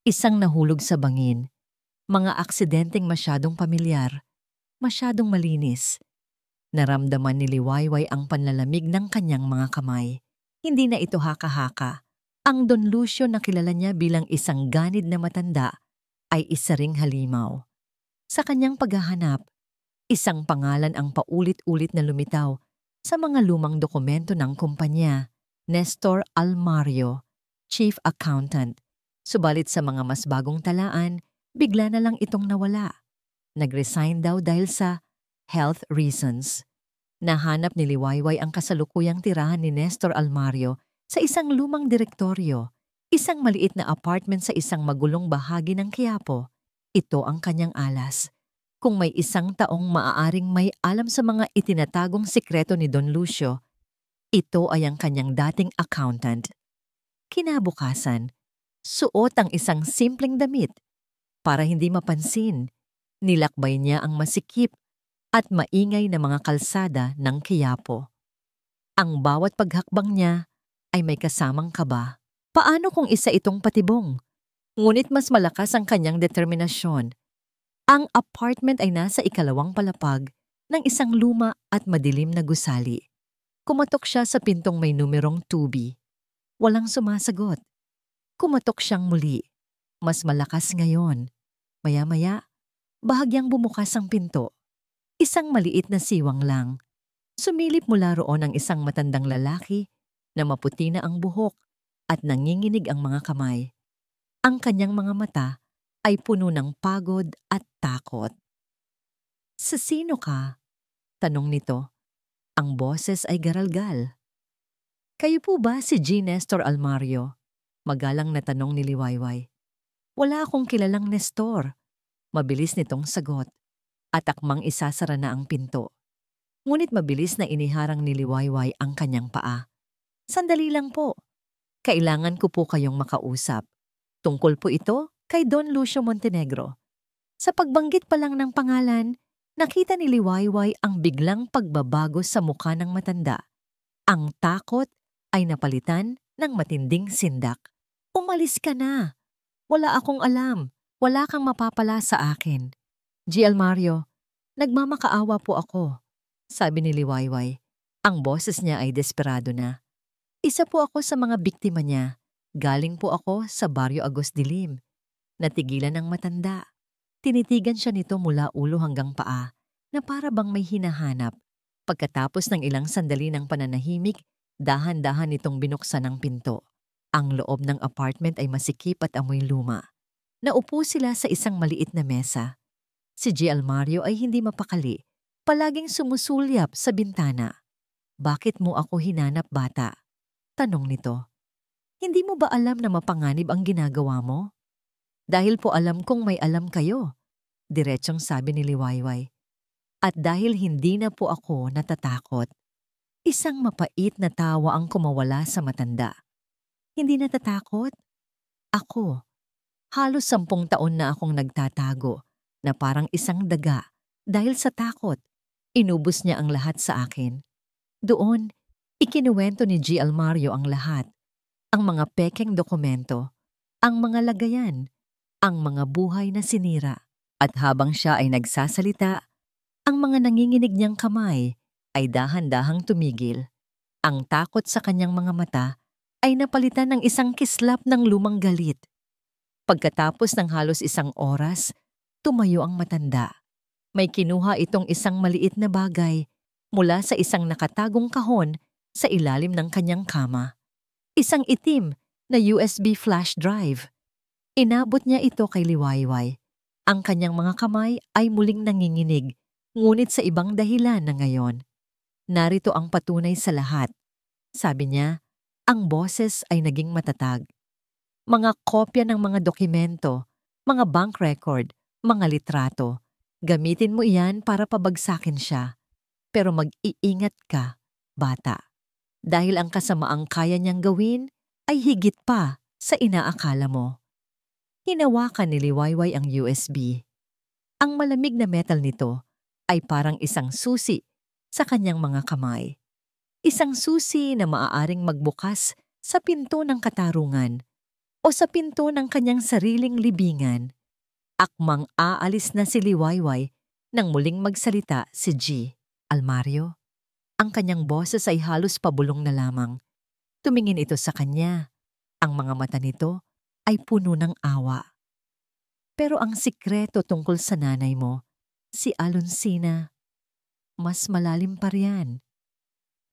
A: isang nahulog sa bangin. Mga aksidenteng masyadong pamilyar, masyadong malinis. Naramdaman ni Liwayway ang panlalamig ng kanyang mga kamay. Hindi na ito haka-haka. Ang Don Lucio na kilala niya bilang isang ganid na matanda ay isa ring halimaw. Sa kanyang paghahanap, isang pangalan ang paulit-ulit na lumitaw sa mga lumang dokumento ng kumpanya, Nestor Almario, Chief Accountant. Subalit sa mga mas bagong talaan, bigla na lang itong nawala. Nag-resign daw dahil sa health reasons. Nahanap ni Liwayway ang kasalukuyang tirahan ni Nestor Almario sa isang lumang direktoryo, isang maliit na apartment sa isang magulong bahagi ng Quiapo. Ito ang kanyang alas. Kung may isang taong maaaring may alam sa mga itinatagong sikreto ni Don Lucio, ito ay ang kanyang dating accountant. Kinabukasan, suot ang isang simpleng damit. Para hindi mapansin, nilakbay niya ang masikip at maingay na mga kalsada ng Quiapo. Ang bawat paghakbang niya ay may kasamang kaba. Paano kung isa itong patibong? Ngunit mas malakas ang kanyang determinasyon. Ang apartment ay nasa 2nd palapag ng isang luma at madilim na gusali. Kumatok siya sa pintong may numerong 2B. Walang sumasagot. Kumatok siyang muli. Mas malakas ngayon. Maya-maya, bahagyang bumukas ang pinto. Isang maliit na siwang lang. Sumilip mula roon ang isang matandang lalaki na maputi na ang buhok at nanginginig ang mga kamay. Ang kanyang mga mata ay puno ng pagod at takot. "Sa sino ka?" tanong nito. Ang boses ay garalgal. "Kayo po ba si G. Nestor Almario?" Magalang na tanong ni Liwayway. "Wala akong kilalang Nestor." Mabilis nitong sagot. At akmang isasara na ang pinto. Ngunit mabilis na iniharang ni Liwayway ang kanyang paa. "Sandali lang po. Kailangan ko po kayong makausap. Tungkol po ito kay Don Lucio Montenegro." Sa pagbanggit pa lang ng pangalan, nakita ni Liwayway ang biglang pagbabago sa mukha ng matanda. Ang takot ay napalitan ng matinding sindak. "Umalis ka na. Wala akong alam. Wala kang mapapala sa akin. G. Almario, nagmamakaawa po ako, sabi ni Liwayway. Ang boses niya ay desperado na. Isa po ako sa mga biktima niya. Galing po ako sa Barrio Agos Dilim. Natigilan ng matanda. Tinitigan siya nito mula ulo hanggang paa na para bang may hinahanap. Pagkatapos ng ilang sandali ng pananahimik, dahan-dahan nitong binuksan ang pinto. Ang loob ng apartment ay masikip at amoy luma. Naupo sila sa isang maliit na mesa. Si G. Almario ay hindi mapakali. Palaging sumusulyap sa bintana. Bakit mo ako hinanap, bata? Tanong nito. Hindi mo ba alam na mapanganib ang ginagawa mo? Dahil po alam kong may alam kayo, diretsong sabi ni Liwayway. At dahil hindi na po ako natatakot, isang mapait na tawa ang kumawala sa matanda. Hindi natatakot? Ako. Halos 10 taon na akong nagtatago na parang isang daga dahil sa takot. Inubos niya ang lahat sa akin. Doon, ikinuwento ni G. Almario ang lahat. Ang mga pekeng dokumento, ang mga lagayan, ang mga buhay na sinira. At habang siya ay nagsasalita, ang mga nanginginig niyang kamay ay dahan-dahang tumigil. Ang takot sa kanyang mga mata ay napalitan ng isang kislap ng lumang galit. Pagkatapos ng halos 1 oras, tumayo ang matanda. May kinuha itong isang maliit na bagay mula sa isang nakatagong kahon sa ilalim ng kanyang kama. Isang itim na USB flash drive. Inabot niya ito kay Liwayway. Ang kanyang mga kamay ay muling nanginginig, ngunit sa ibang dahilan na ngayon. Narito ang patunay sa lahat. Sabi niya, ang boses ay naging matatag. Mga kopya ng mga dokumento, mga bank record, mga litrato. Gamitin mo iyan para pabagsakin siya. Pero mag-iingat ka, bata. Dahil ang kasamaang kaya niyang gawin ay higit pa sa inaakala mo. Hinawakan ni Liwayway ang USB. Ang malamig na metal nito ay parang isang susi sa kanyang mga kamay. Isang susi na maaaring magbukas sa pinto ng katarungan o sa pinto ng kanyang sariling libingan. Akmang aalis na si Liwayway nang muling magsalita si G. Almario. Ang kanyang boses ay halos pabulong na lamang. Tumingin ito sa kanya. Ang mga mata nito ay puno ng awa. Pero ang sikreto tungkol sa nanay mo, si Alonsina, mas malalim pa riyan.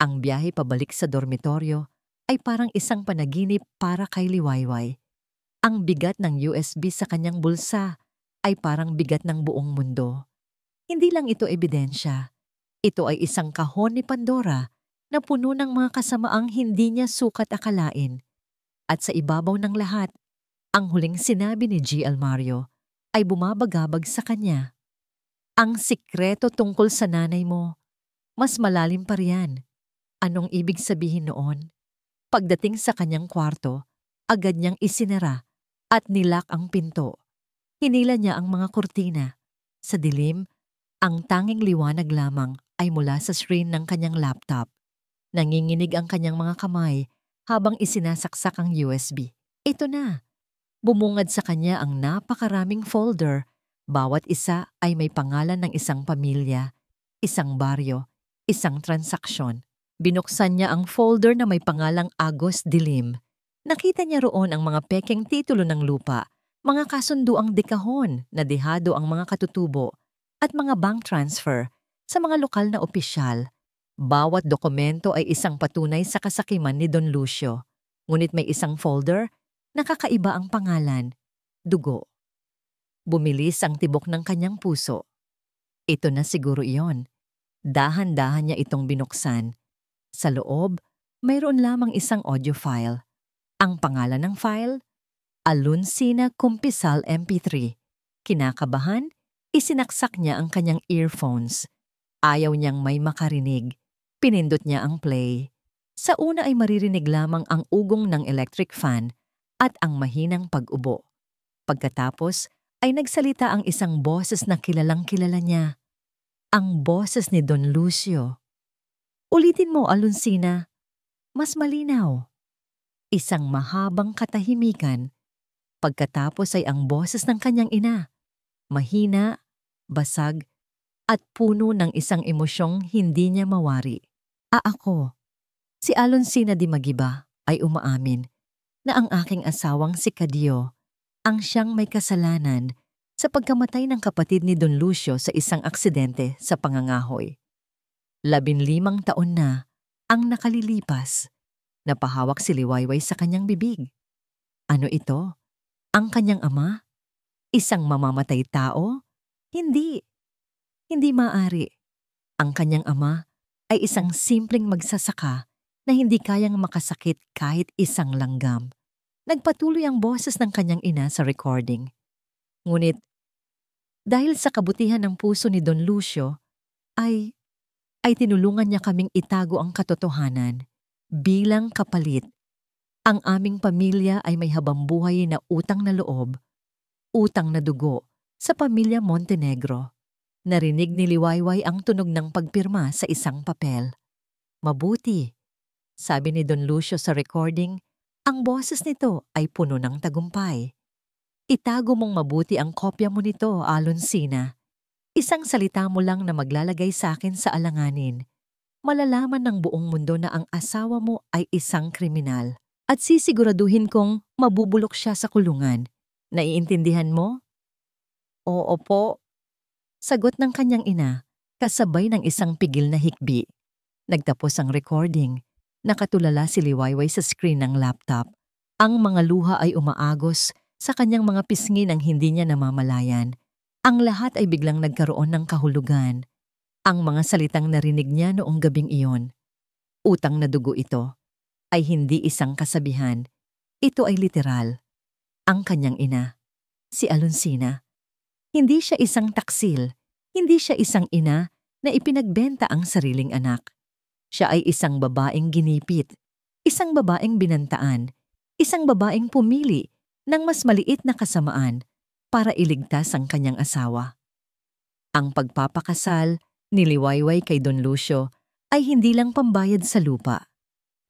A: Ang biyahe pabalik sa dormitoryo ay parang isang panaginip para kay Liwayway. Ang bigat ng USB sa kanyang bulsa ay parang bigat ng buong mundo. Hindi lang ito ebidensya. Ito ay isang kahon ni Pandora na puno ng mga kasamaang hindi niya sukat akalain. At sa ibabaw ng lahat, ang huling sinabi ni G. Almario ay bumabagabag sa kanya. Ang sikreto tungkol sa nanay mo, mas malalim pa riyan. Anong ibig sabihin noon? Pagdating sa kanyang kwarto, agad niyang isinara at nilak ang pinto. Hinila niya ang mga kurtina. Sa dilim, ang tanging liwanag lamang ay mula sa screen ng kanyang laptop. Nanginginig ang kanyang mga kamay habang isinasaksak ang USB. Ito na. Bumungad sa kanya ang napakaraming folder. Bawat isa ay may pangalan ng isang pamilya, isang baryo, isang transaksyon. Binuksan niya ang folder na may pangalang Agos Dilim. Nakita niya roon ang mga pekeng titulo ng lupa, mga kasunduang dekahon na dehado ang mga katutubo, at mga bank transfer sa mga lokal na opisyal. Bawat dokumento ay isang patunay sa kasakiman ni Don Lucio. Ngunit may isang folder na kakaiba ang pangalan, dugo. Bumilis ang tibok ng kanyang puso. Ito na siguro iyon. Dahan-dahan niya itong binuksan. Sa loob, mayroon lamang isang audio file. Ang pangalan ng file, Alonsina Kumpisal MP3. Kinakabahan, isinaksak niya ang kanyang earphones. Ayaw niyang may makarinig. Pinindot niya ang play. Sa una ay maririnig lamang ang ugong ng electric fan at ang mahinang pag-ubo. Pagkatapos ay nagsalita ang isang boses na kilalang kilala niya. Ang boses ni Don Lucio. Ulitin mo, Alonsina. Mas malinaw. Isang mahabang katahimikan, Pagkatapos ay ang boses ng kanyang ina, mahina, basag, at puno ng isang emosyong hindi niya mawari. Ako, si Alonsina Di Magiba ay umaamin na ang aking asawang si Cadio ang siyang may kasalanan sa pagkamatay ng kapatid ni Don Lucio sa isang aksidente sa pangangahoy. 15 taon na ang nakalilipas. Napahawak si Liwayway sa kanyang bibig. Ano ito? Ang kanyang ama? Isang mamamatay tao? Hindi. Hindi maaari. Ang kanyang ama ay isang simpleng magsasaka na hindi kayang makasakit kahit isang langgam. Nagpatuloy ang boses ng kanyang ina sa recording. Ngunit, dahil sa kabutihan ng puso ni Don Lucio, ay tinulungan niya kaming itago ang katotohanan. Bilang kapalit, ang aming pamilya ay may habambuhay na utang na loob, utang na dugo sa pamilya Montenegro. Narinig ni Liwayway ang tunog ng pagpirma sa isang papel. Mabuti, sabi ni Don Lucio sa recording, ang boses nito ay puno ng tagumpay. Itago mong mabuti ang kopya mo nito, Alonsina. Isang salita mo lang na maglalagay sa akin sa alanganin. Malalaman ng buong mundo na ang asawa mo ay isang kriminal at sisiguraduhin kong mabubulok siya sa kulungan. Naiintindihan mo? Oo po. Sagot ng kanyang ina, kasabay ng isang pigil na hikbi. Nagtapos ang recording. Nakatulala si Liwayway sa screen ng laptop. Ang mga luha ay umaagos sa kanyang mga pisngi ng hindi niya namamalayan. Ang lahat ay biglang nagkaroon ng kahulugan. Ang mga salitang narinig niya noong gabing iyon. Utang na dugo ito ay hindi isang kasabihan. Ito ay literal. Ang kanyang ina, si Alonsina. Hindi siya isang taksil. Hindi siya isang ina na ipinagbenta ang sariling anak. Siya ay isang babaeng ginipit, isang babaeng binantaan, isang babaeng pumili ng mas maliit na kasamaan para iligtas ang kanyang asawa. Ang pagpapakasal ni Liwayway kay Don Lucio ay hindi lang pambayad sa lupa.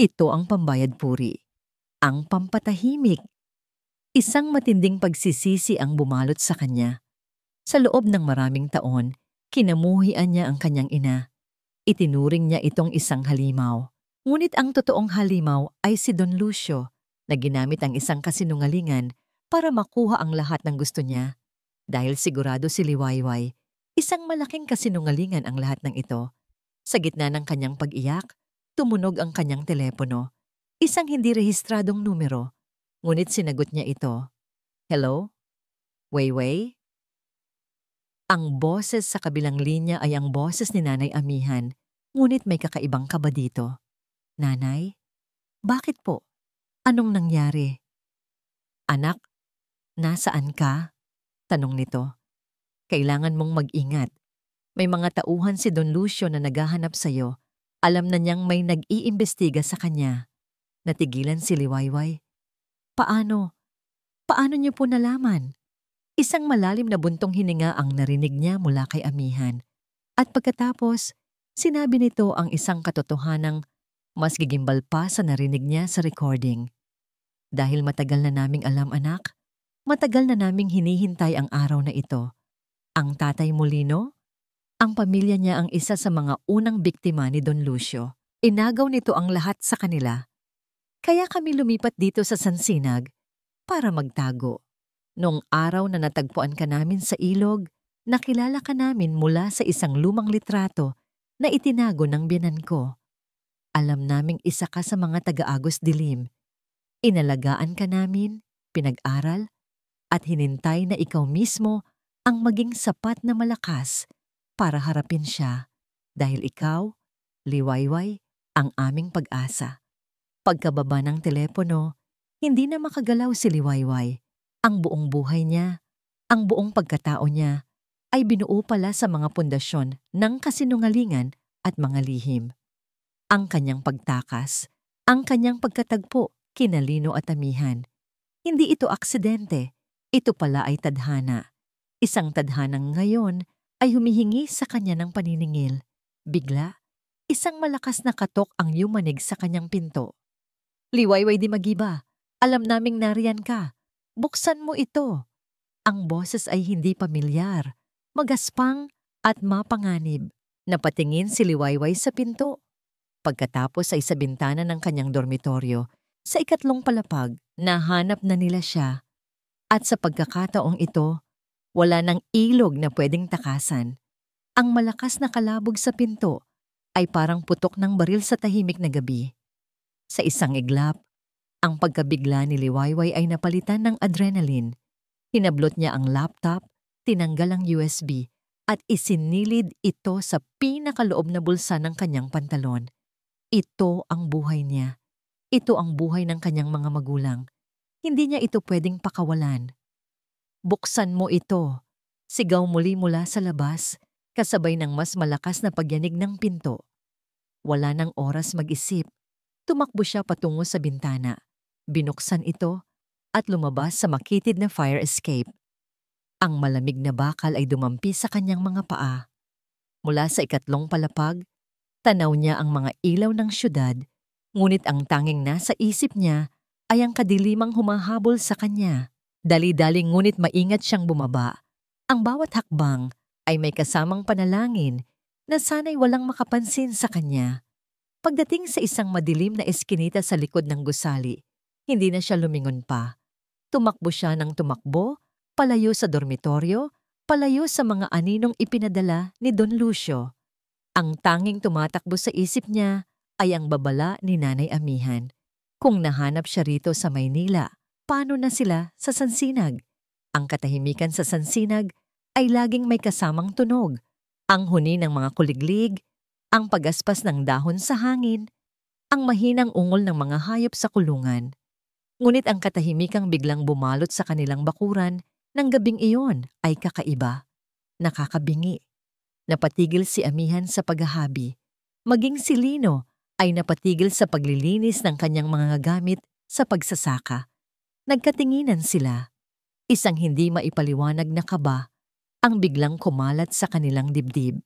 A: Ito ang pambayad puri, ang pampatahimik. Isang matinding pagsisisi ang bumalot sa kanya. Sa loob ng maraming taon, kinamuhian niya ang kanyang ina. Itinuring niya itong isang halimaw. Ngunit ang totoong halimaw ay si Don Lucio na ginamit ang isang kasinungalingan para makuha ang lahat ng gusto niya. Dahil sigurado si Liwayway, isang malaking kasinungalingan ang lahat ng ito. Sa gitna ng kanyang pag-iyak, tumunog ang kanyang telepono. Isang hindi rehistradong numero. Ngunit sinagot niya ito. Hello? Wayway? Ang boses sa kabilang linya ay ang boses ni Nanay Amihan. Ngunit may kakaibang kaba dito. Nanay? Bakit po? Anong nangyari? Anak, nasaan ka? Tanong nito. Kailangan mong mag-ingat. May mga tauhan si Don Lucio na naghahanap sa'yo. Alam na niyang may nag-iimbestiga sa kanya. Natigilan si Liwayway. Paano? Paano niyo po nalaman? Isang malalim na buntong hininga ang narinig niya mula kay Amihan. At pagkatapos, sinabi nito ang isang katotohanang mas gigimbal pa sa narinig niya sa recording. Dahil matagal na naming alam, anak, matagal na naming hinihintay ang araw na ito. Ang tatay Molino, ang pamilya niya ang isa sa mga unang biktima ni Don Lucio. Inagaw nito ang lahat sa kanila. Kaya kami lumipat dito sa Sansinag para magtago. Noong araw na natagpuan ka namin sa ilog, nakilala ka namin mula sa isang lumang litrato na itinago ng biyenan ko. Alam naming isa ka sa mga taga-Agos Dilim. Inalagaan ka namin, pinag-aral, at hinintay na ikaw mismo ang maging sapat na malakas para harapin siya dahil ikaw, Liwayway, ang aming pag-asa. Pagkababa ng telepono, hindi na makagalaw si Liwayway. Ang buong buhay niya, ang buong pagkatao niya, ay binuo pala sa mga pundasyon ng kasinungalingan at mga lihim. Ang kanyang pagtakas, ang kanyang pagkatagpo kina Lino at Amihan. Hindi ito aksidente, ito pala ay tadhana. Isang tadhanang ngayon ay humihingi sa kanya ng paniningil. Bigla, isang malakas na katok ang yumanig sa kanyang pinto. Liwayway Di Magiba, alam naming nariyan ka. Buksan mo ito. Ang boses ay hindi pamilyar, magaspang at mapanganib. Napatingin si Liwayway sa pinto. Pagkatapos ay sa bintana ng kanyang dormitoryo, sa ikatlong palapag, nahanap na nila siya. At sa pagkakataong ito, wala nang ilog na pwedeng takasan. Ang malakas na kalabog sa pinto ay parang putok ng baril sa tahimik na gabi. Sa isang iglap, ang pagkabigla ni Liwayway ay napalitan ng adrenaline. Hinablot niya ang laptop, tinanggal ang USB, at isinilid ito sa pinakaloob na bulsa ng kanyang pantalon. Ito ang buhay niya. Ito ang buhay ng kanyang mga magulang. Hindi niya ito pwedeng pakawalan. Buksan mo ito. Sigaw muli mula sa labas, kasabay ng mas malakas na pagyanig ng pinto. Wala nang oras mag-isip. Tumakbo siya patungo sa bintana. Binuksan ito at lumabas sa makitid na fire escape. Ang malamig na bakal ay dumampi sa kanyang mga paa. Mula sa ikatlong palapag, tanaw niya ang mga ilaw ng syudad, ngunit ang tanging nasa isip niya ay ang kadilimang humahabol sa kanya. Dali-daling ngunit maingat siyang bumaba. Ang bawat hakbang ay may kasamang panalangin na sana'y walang makapansin sa kanya. Pagdating sa isang madilim na eskinita sa likod ng gusali, hindi na siya lumingon pa. Tumakbo siya ng tumakbo, palayo sa dormitoryo, palayo sa mga aninong ipinadala ni Don Lucio. Ang tanging tumatakbo sa isip niya ay ang babala ni Nanay Amihan. Kung nahanap siya rito sa Maynila, paano na sila sa Sansinag? Ang katahimikan sa Sansinag ay laging may kasamang tunog. Ang huni ng mga kuliglig, ang pagaspas ng dahon sa hangin, ang mahinang ungol ng mga hayop sa kulungan. Ngunit ang katahimikang biglang bumalot sa kanilang bakuran ng gabing iyon ay kakaiba, nakakabingi. Napatigil si Amihan sa paghahabi. Maging si Lino ay napatigil sa paglilinis ng kanyang mga gamit sa pagsasaka. Nagkatinginan sila. Isang hindi maipaliwanag na kaba ang biglang kumalat sa kanilang dibdib.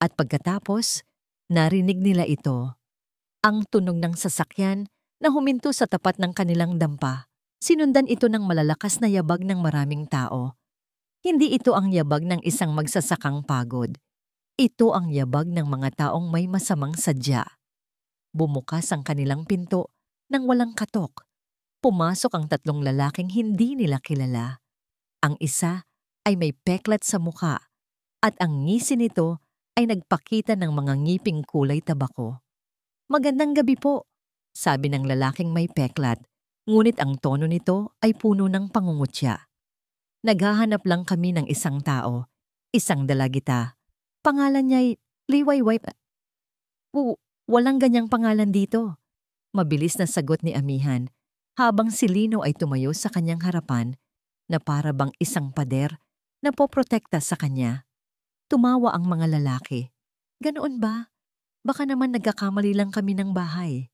A: At pagkatapos, narinig nila ito. Ang tunog ng sasakyan na huminto sa tapat ng kanilang dampa. Sinundan ito ng malalakas na yabag ng maraming tao. Hindi ito ang yabag ng isang magsasakang pagod. Ito ang yabag ng mga taong may masamang sadya. Bumukas ang kanilang pinto nang walang katok. Pumasok ang tatlong lalaking hindi nila kilala. Ang isa ay may peklat sa muka at ang ngisi nito ay nagpakita ng mga ngiping kulay tabako. "Magandang gabi po," sabi ng lalaking may peklat, ngunit ang tono nito ay puno ng pangungutya. "Naghahanap lang kami ng isang tao, isang dalagita. Pangalan niya'y Liwayway." Walang ganyang pangalan dito," mabilis na sagot ni Amihan, habang si Lino ay tumayo sa kanyang harapan na para bang isang pader na poprotekta sa kanya. Tumawa ang mga lalaki. "Ganoon ba? Baka naman nagkakamali lang kami ng bahay."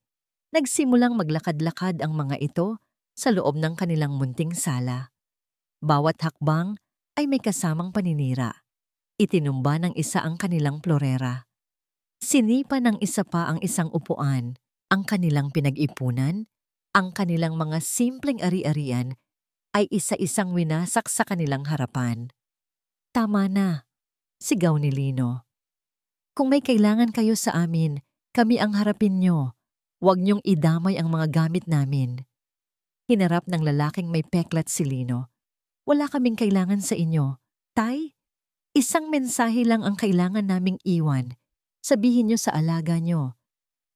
A: Nagsimulang maglakad-lakad ang mga ito sa loob ng kanilang munting sala. Bawat hakbang ay may kasamang paninira. Itinumba ng isa ang kanilang plorera. Sinipa ng isa pa ang isang upuan, ang kanilang pinag-ipunan, ang kanilang mga simpleng ari-arian ay isa-isang winasak sa kanilang harapan. "Tama na," sigaw ni Lino. "Kung may kailangan kayo sa amin, kami ang harapin nyo. Huwag niyong idamay ang mga gamit namin." Hinarap ng lalaking may peklat si Lino. "Wala kaming kailangan sa inyo. Tay, isang mensahe lang ang kailangan naming iwan. Sabihin niyo sa alaga niyo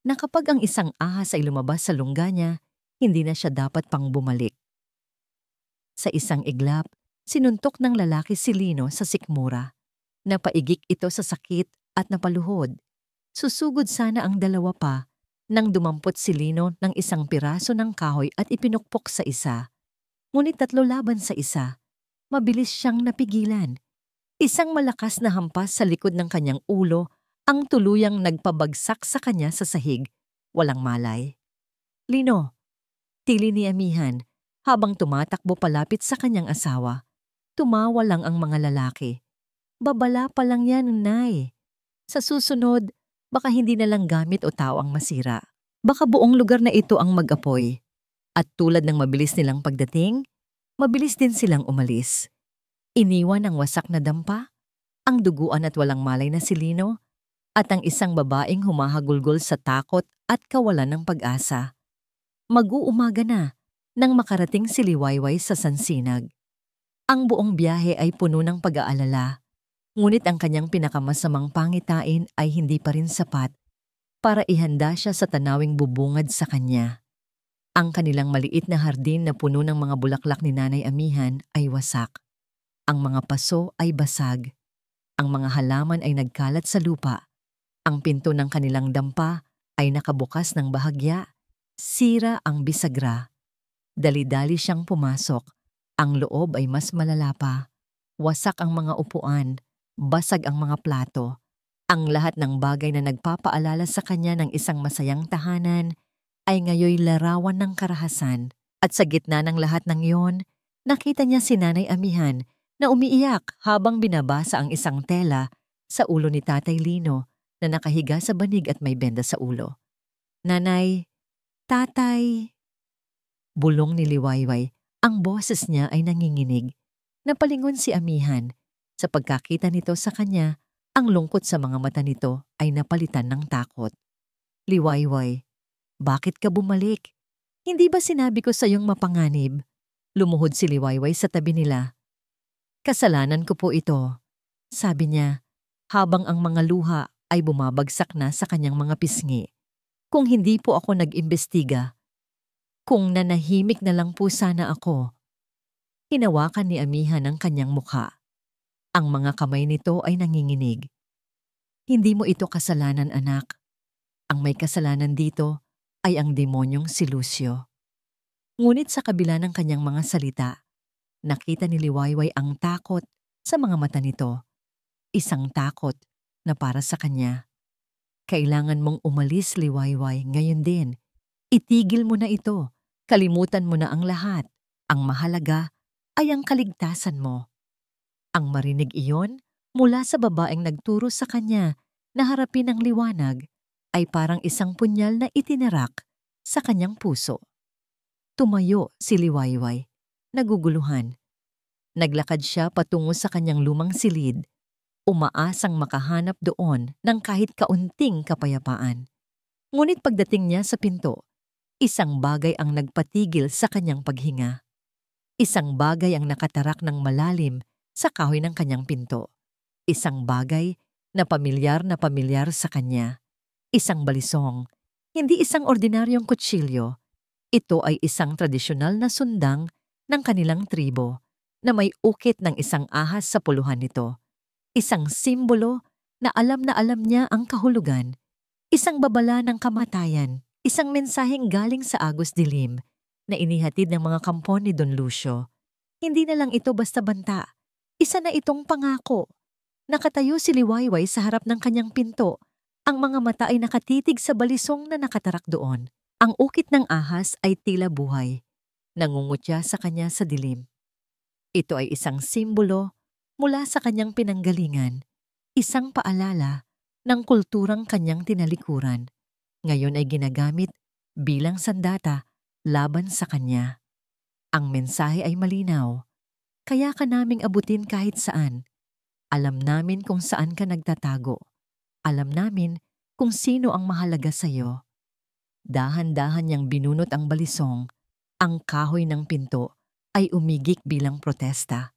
A: na kapag ang isang ahas ay lumabas sa lungga niya, hindi na siya dapat pang bumalik." Sa isang iglap, sinuntok ng lalaki si Lino sa sikmura. Napaigik ito sa sakit at napaluhod. Susugod sana ang dalawa pa nang dumampot si Lino ng isang piraso ng kahoy at ipinukpok sa isa. Ngunit 3 laban sa isa. Mabilis siyang napigilan. Isang malakas na hampas sa likod ng kanyang ulo ang tuluyang nagpabagsak sa kanya sa sahig. Walang malay. "Lino," tili ni Amihan habang tumatakbo palapit sa kanyang asawa. Tumawa lang ang mga lalaki. "Babala pa lang yan, Nay. Sa susunod, baka hindi na lang gamit o tao ang masira. Baka buong lugar na ito ang mag-apoy." At tulad ng mabilis nilang pagdating, Mabilis din silang umalis. Iniwan ang wasak na dampa, ang duguan at walang malay na si Lino, at ang isang babaeng humahagulgol sa takot at kawalan ng pag-asa. Mag-uumaga na nang makarating si Liwayway sa Sansinag. Ang buong biyahe ay puno ng pag-aalala, ngunit ang kanyang pinakamasamang pangitain ay hindi pa rin sapat para ihanda siya sa tanawing bubungad sa kanya. Ang kanilang maliit na hardin na puno ng mga bulaklak ni Nanay Amihan ay wasak. Ang mga paso ay basag. Ang mga halaman ay nagkalat sa lupa. Ang pinto ng kanilang dampa ay nakabukas ng bahagya. Sira ang bisagra. Dali-dali siyang pumasok. Ang loob ay mas malala pa. Wasak ang mga upuan. Basag ang mga plato. Ang lahat ng bagay na nagpapaalala sa kanya ng isang masayang tahanan ay ngayoy larawan ng karahasan. At sa gitna ng lahat ng iyon, nakita niya si Nanay Amihan na umiiyak habang binabasa ang isang tela sa ulo ni Tatay Lino na nakahiga sa banig at may benda sa ulo. "Nanay, Tatay," bulong ni Liwayway. Ang boses niya ay nanginginig. Napalingon si Amihan. Sa pagkakita nito sa kanya, ang lungkot sa mga mata nito ay napalitan ng takot. "Liwayway, bakit ka bumalik? Hindi ba sinabi ko sa iyong mapanganib?" Lumuhod si Liwayway sa tabi nila. "Kasalanan ko po ito," sabi niya, habang ang mga luha ay bumabagsak na sa kanyang mga pisngi. "Kung hindi po ako nag-imbestiga, kung nanahimik na lang po sana ako." Hinawakan ni Amihan ang kanyang mukha. Ang mga kamay nito ay nanginginig. "Hindi mo ito kasalanan, anak. Ang may kasalanan dito ay ang demonyong si Lucio." Ngunit sa kabila ng kanyang mga salita, nakita ni Liwayway ang takot sa mga mata nito. Isang takot na para sa kanya. "Kailangan mong umalis, Liwayway, ngayon din. Itigil mo na ito. Kalimutan mo na ang lahat. Ang mahalaga ay ang kaligtasan mo." Ang marinig iyon mula sa babaeng nagturo sa kanya na harapin ang liwanag ay parang isang punyal na itinarak sa kanyang puso. Tumayo si Liwayway, naguguluhan. Naglakad siya patungo sa kanyang lumang silid, umaasang makahanap doon ng kahit kaunting kapayapaan. Ngunit pagdating niya sa pinto, isang bagay ang nagpatigil sa kanyang paghinga. Isang bagay ang nakatarak ng malalim sa kahoy ng kanyang pinto. Isang bagay na pamilyar sa kanya. Isang balisong, hindi isang ordinaryong kutsilyo. Ito ay isang tradisyonal na sundang ng kanilang tribo na may ukit ng isang ahas sa puluhan nito. Isang simbolo na alam niya ang kahulugan. Isang babala ng kamatayan. Isang mensaheng galing sa agos dilim na inihatid ng mga kampon ni Don Lucio. Hindi na lang ito basta banta. Isa na itong pangako. Nakatayo si Liwayway sa harap ng kanyang pinto. Ang mga mata ay nakatitig sa balisong na nakatarak doon. Ang ukit ng ahas ay tila buhay. Nangungutya sa kanya sa dilim. Ito ay isang simbolo mula sa kanyang pinanggalingan. Isang paalala ng kulturang kanyang tinalikuran. Ngayon ay ginagamit bilang sandata laban sa kanya. Ang mensahe ay malinaw. Kaya ka naming abutin kahit saan. Alam namin kung saan ka nagtatago. Alam namin kung sino ang mahalaga sa iyo. Dahan-dahan niyang binunot ang balisong. Ang kahoy ng pinto ay umigik bilang protesta.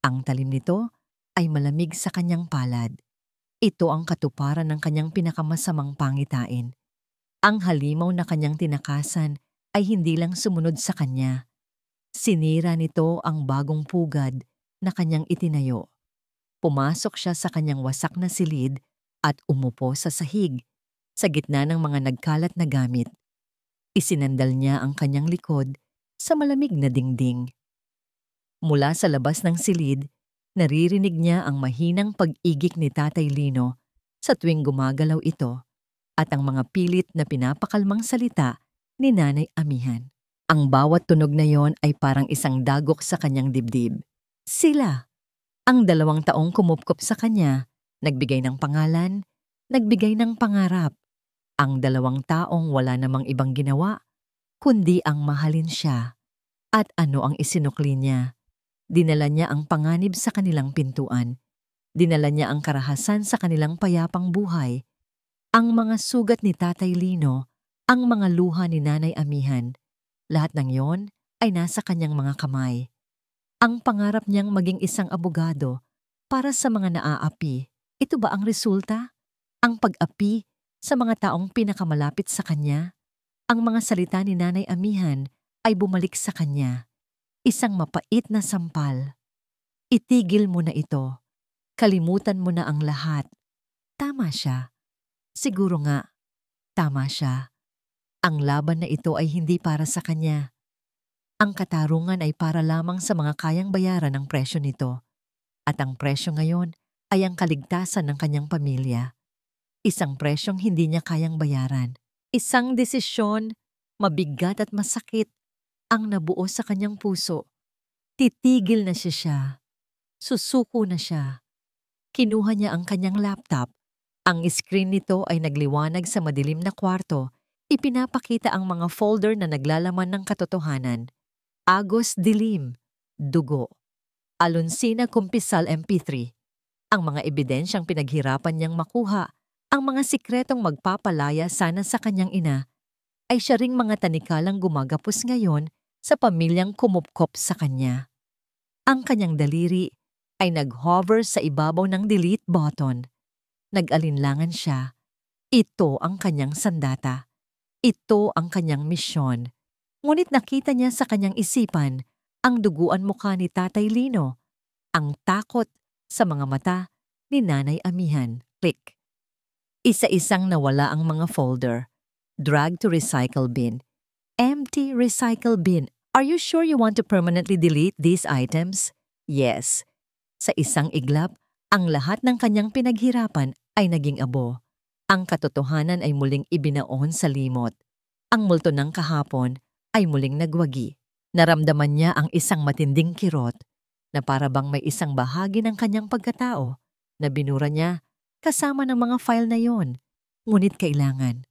A: Ang talim nito ay malamig sa kanyang palad. Ito ang katuparan ng kanyang pinakamasamang pangitain. Ang halimaw na kanyang tinakasan ay hindi lang sumunod sa kanya. Sinira nito ang bagong pugad na kanyang itinayo. Pumasok siya sa kanyang wasak na silid at umupo sa sahig, sa gitna ng mga nagkalat na gamit. Isinandal niya ang kanyang likod sa malamig na dingding. Mula sa labas ng silid, naririnig niya ang mahinang pag-igik ni Tatay Lino sa tuwing gumagalaw ito at ang mga pilit na pinapakalmang salita ni Nanay Amihan. Ang bawat tunog na yon ay parang isang dagok sa kanyang dibdib. Sila, ang 2 taong kumupkop sa kanya, nagbigay ng pangalan, nagbigay ng pangarap. Ang 2 taong wala namang ibang ginawa, kundi ang mahalin siya. At ano ang isinukli niya? Dinala niya ang panganib sa kanilang pintuan. Dinala niya ang karahasan sa kanilang payapang buhay. Ang mga sugat ni Tatay Lino, ang mga luha ni Nanay Amihan, lahat ng yon ay nasa kanyang mga kamay. Ang pangarap niyang maging isang abogado para sa mga naaapi, ito ba ang resulta? Ang pag-api sa mga taong pinakamalapit sa kanya? Ang mga salita ni Nanay Amihan ay bumalik sa kanya. Isang mapait na sampal. Itigil mo na ito. Kalimutan mo na ang lahat. Tama siya. Siguro nga, tama siya. Ang laban na ito ay hindi para sa kanya. Ang katarungan ay para lamang sa mga kayang bayaran ng presyo nito. At ang presyo ngayon ay ang kaligtasan ng kanyang pamilya. Isang presyong hindi niya kayang bayaran. Isang desisyon, mabigat at masakit, ang nabuo sa kanyang puso. Titigil na siya. Susuko na siya. Kinuha niya ang kanyang laptop. Ang screen nito ay nagliwanag sa madilim na kwarto. Ipinapakita ang mga folder na naglalaman ng katotohanan. Agos dilim, dugo. Alonsina Kumpisal MP3. Ang mga ebidensyang pinaghirapan niyang makuha, ang mga sikretong magpapalaya sana sa kanyang ina, ay siya ring mga tanikalang gumagapos ngayon sa pamilyang kumupkop sa kanya. Ang kanyang daliri ay nag-hover sa ibabaw ng delete button. Nag-alinlangan siya. Ito ang kanyang sandata. Ito ang kanyang misyon. Ngunit nakita niya sa kanyang isipan ang duguan mukha ni Tatay Lino, ang takot sa mga mata ni Nanay Amihan. Click. Isa-isang nawala ang mga folder. Drag to recycle bin. Empty recycle bin. Are you sure you want to permanently delete these items? Yes. Sa isang iglap, ang lahat ng kanyang pinaghirapan ay naging abo. Ang katotohanan ay muling ibinaon sa limot. Ang multo ng kahapon ay muling nagwagi. Naramdaman niya ang isang matinding kirot na para bang may isang bahagi ng kanyang pagkatao na binura niya kasama ng mga file na yon. Ngunit kailangan.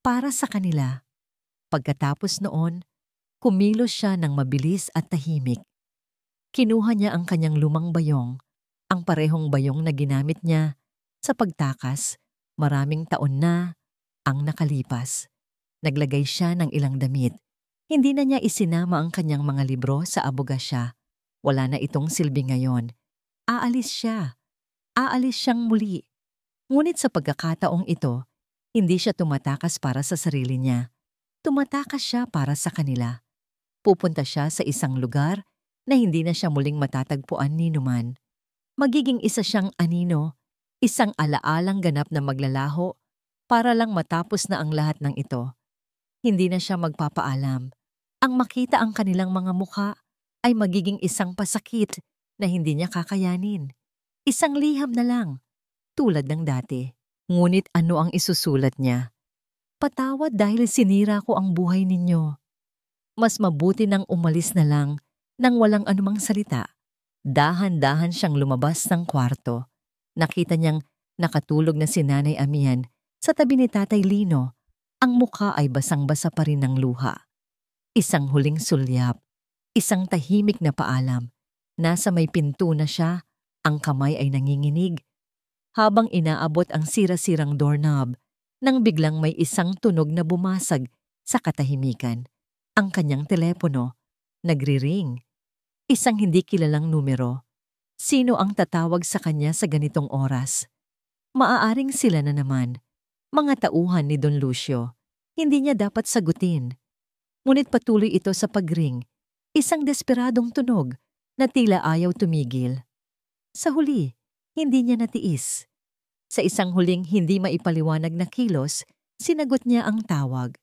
A: Para sa kanila. Pagkatapos noon, kumilos siya ng mabilis at tahimik. Kinuha niya ang kanyang lumang bayong, ang parehong bayong na ginamit niya sa pagtakas, maraming taon na ang nakalipas. Naglagay siya ng ilang damit. Hindi na niya isinama ang kanyang mga libro sa abogasya. Wala na itong silbi ngayon. Aalis siya. Aalis siyang muli. Ngunit sa pagkakataong ito, hindi siya tumatakas para sa sarili niya. Tumatakas siya para sa kanila. Pupunta siya sa isang lugar na hindi na siya muling matatagpuan ni numan. Magiging isa siyang anino, isang alaalang ganap na maglalaho para lang matapos na ang lahat ng ito. Hindi na siya magpapaalam. Ang makita ang kanilang mga mukha ay magiging isang pasakit na hindi niya kakayanin. Isang liham na lang, tulad ng dati. Ngunit ano ang isusulat niya? Patawad dahil sinira ko ang buhay ninyo. Mas mabuti nang umalis na lang nang walang anumang salita. Dahan-dahan siyang lumabas ng kwarto. Nakita niyang nakatulog na si Nanay Amihan sa tabi ni Tatay Lino. Ang mukha ay basang-basa pa rin ng luha. Isang huling sulyap, isang tahimik na paalam. Nasa may pinto na siya, ang kamay ay nanginginig. Habang inaabot ang sira-sirang doorknob, nang biglang may isang tunog na bumasag sa katahimikan. Ang kanyang telepono, nagri-ring. Isang hindi kilalang numero. Sino ang tatawag sa kanya sa ganitong oras? Maaaring sila na naman. Mga tauhan ni Don Lucio. Hindi niya dapat sagutin. Ngunit patuloy ito sa pagring. Isang desperadong tunog na tila ayaw tumigil. Sa huli, hindi niya natiis. Sa isang huling hindi maipaliwanag na kilos, sinagot niya ang tawag.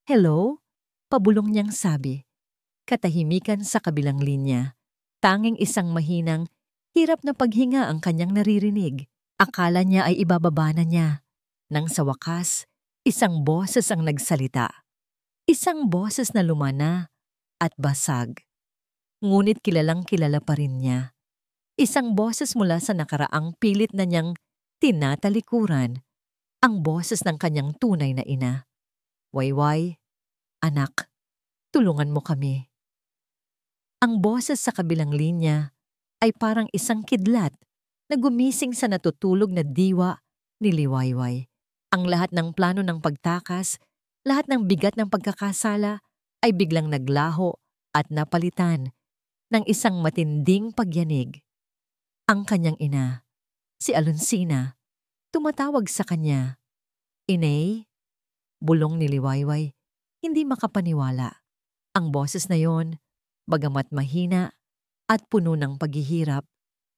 A: Hello? Pabulong niyang sabi. Katahimikan sa kabilang linya. Tanging isang mahinang, hirap na paghinga ang kanyang naririnig. Akala niya ay ibababa na niya. Nang sa wakas, isang boses ang nagsalita. Isang boses na lumana at basag. Ngunit kilalang kilala pa rin niya. Isang boses mula sa nakaraang pilit na niyang tinatalikuran. Ang boses ng kanyang tunay na ina. Wayway, anak, tulungan mo kami. Ang boses sa kabilang linya ay parang isang kidlat na gumising sa natutulog na diwa ni Liwayway. Ang lahat ng plano ng pagtakas, lahat ng bigat ng pagkakasala ay biglang naglaho at napalitan ng isang matinding pagyanig. Ang kanyang ina, si Alonsina, tumatawag sa kanya. "Inay?" Bulong ni Liwayway, hindi makapaniwala. Ang boses na yon, bagamat mahina at puno ng paghihirap,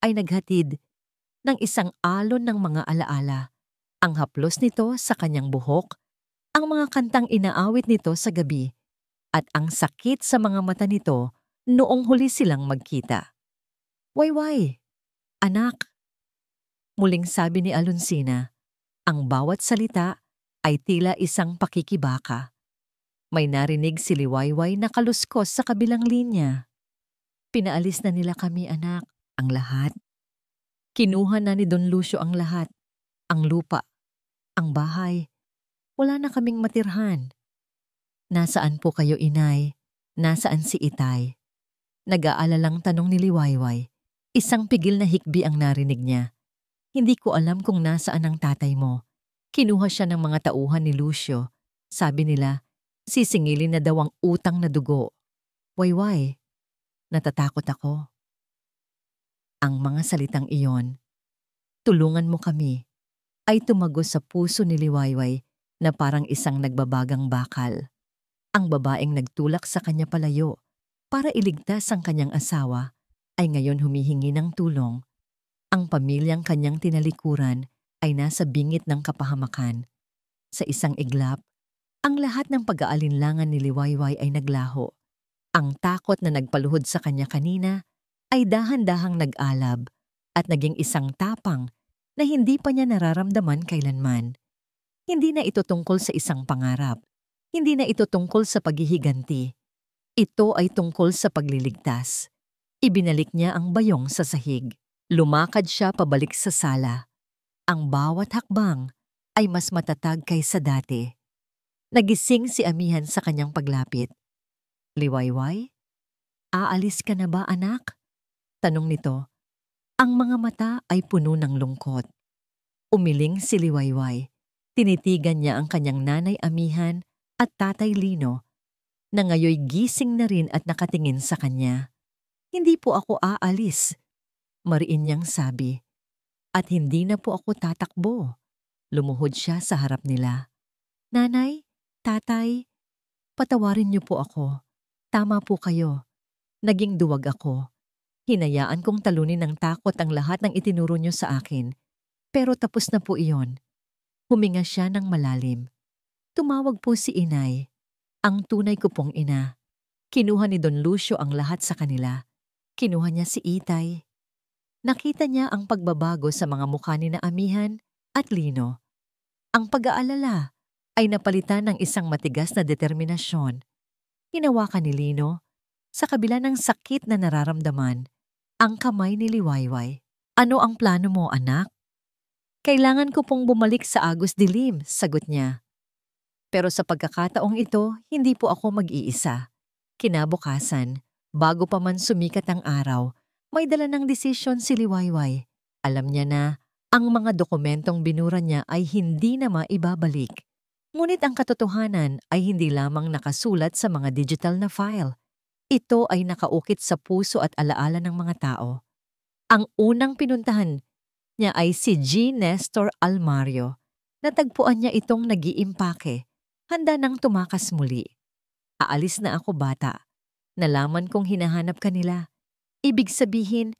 A: ay naghatid ng isang alon ng mga alaala. Ang haplos nito sa kanyang buhok, ang mga kantang inaawit nito sa gabi, at ang sakit sa mga mata nito noong huli silang magkita. "Wayway, anak," muling sabi ni Alonsina. Ang bawat salita ay tila isang pakikibaka. May narinig si Liwayway na kaluskos sa kabilang linya. "Pinaalis na nila kami, anak, ang lahat. Kinuha na ni Don Lucio ang lahat, ang lupa, ang bahay. Wala na kaming matirhan." "Nasaan po kayo, inay? Nasaan si Itay?" Nag-aalalang tanong ni Liwayway. Isang pigil na hikbi ang narinig niya. "Hindi ko alam kung nasaan ang tatay mo. Kinuha siya ng mga tauhan ni Lucio. Sabi nila, sisingilin na daw ang utang na dugo." "Wayway, natatakot ako." Ang mga salitang iyon, "Tulungan mo kami," ay tumagos sa puso ni Liwayway na parang isang nagbabagang bakal. Ang babaeng nagtulak sa kanya palayo para iligtas ang kanyang asawa ay ngayon humihingi ng tulong. Ang pamilyang kanyang tinalikuran ay nasa bingit ng kapahamakan. Sa isang iglap, ang lahat ng pag-aalinlangan ni Liwayway ay naglaho. Ang takot na nagpaluhod sa kanya kanina ay dahan-dahang nag-alab at naging isang tapang na hindi pa niya nararamdaman kailanman. Hindi na ito tungkol sa isang pangarap. Hindi na ito tungkol sa paghihiganti. Ito ay tungkol sa pagliligtas. Ibinalik niya ang bayong sa sahig. Lumakad siya pabalik sa sala. Ang bawat hakbang ay mas matatag kaysa dati. Nagising si amihan sa kanyang paglapit. "Liwayway, aalis ka na ba, anak?" tanong nito. Ang mga mata ay puno ng lungkot. Umiling si Liwayway. Tinitigan niya ang kanyang nanay amihan at tatay Lino na ngayoy gising na rin at nakatingin sa kanya. "Hindi po ako aalis," mariin niyang sabi. "At hindi na po ako tatakbo." Lumuhod siya sa harap nila. "Nanay, tatay, patawarin niyo po ako. Tama po kayo. Naging duwag ako. Hinayaan kong talunin ng takot ang lahat ng itinuro niyo sa akin. Pero tapos na po iyon." Huminga siya ng malalim. Tumawag po si inay, ang tunay ko pong ina. Kinuha ni Don Lucio ang lahat sa kanila. Kinuha niya si Itay. Nakita niya ang pagbabago sa mga mukha ni na amihan at Lino. Ang pag-aalala ay napalitan ng isang matigas na determinasyon. Hinawakan ni Lino, sa kabila ng sakit na nararamdaman, ang kamay ni Liwayway. "Ano ang plano mo, anak?" "Kailangan ko pong bumalik sa Agos Dilim," sagot niya. "Pero sa pagkakataong ito, hindi po ako mag-iisa." Kinabukasan, bago pa man sumikat ang araw, may dala ng desisyon si Liwayway. Alam niya na ang mga dokumentong binura niya ay hindi na maibabalik. Ngunit ang katotohanan ay hindi lamang nakasulat sa mga digital na file. Ito ay nakaukit sa puso at alaala ng mga tao. Ang unang pinuntahan niya ay si G. Nestor Almario. Natagpuan niya itong nag-iimpake. Handa nang tumakas muli. "Aalis na ako, bata. Nalaman kong hinahanap ka nila. Ibig sabihin,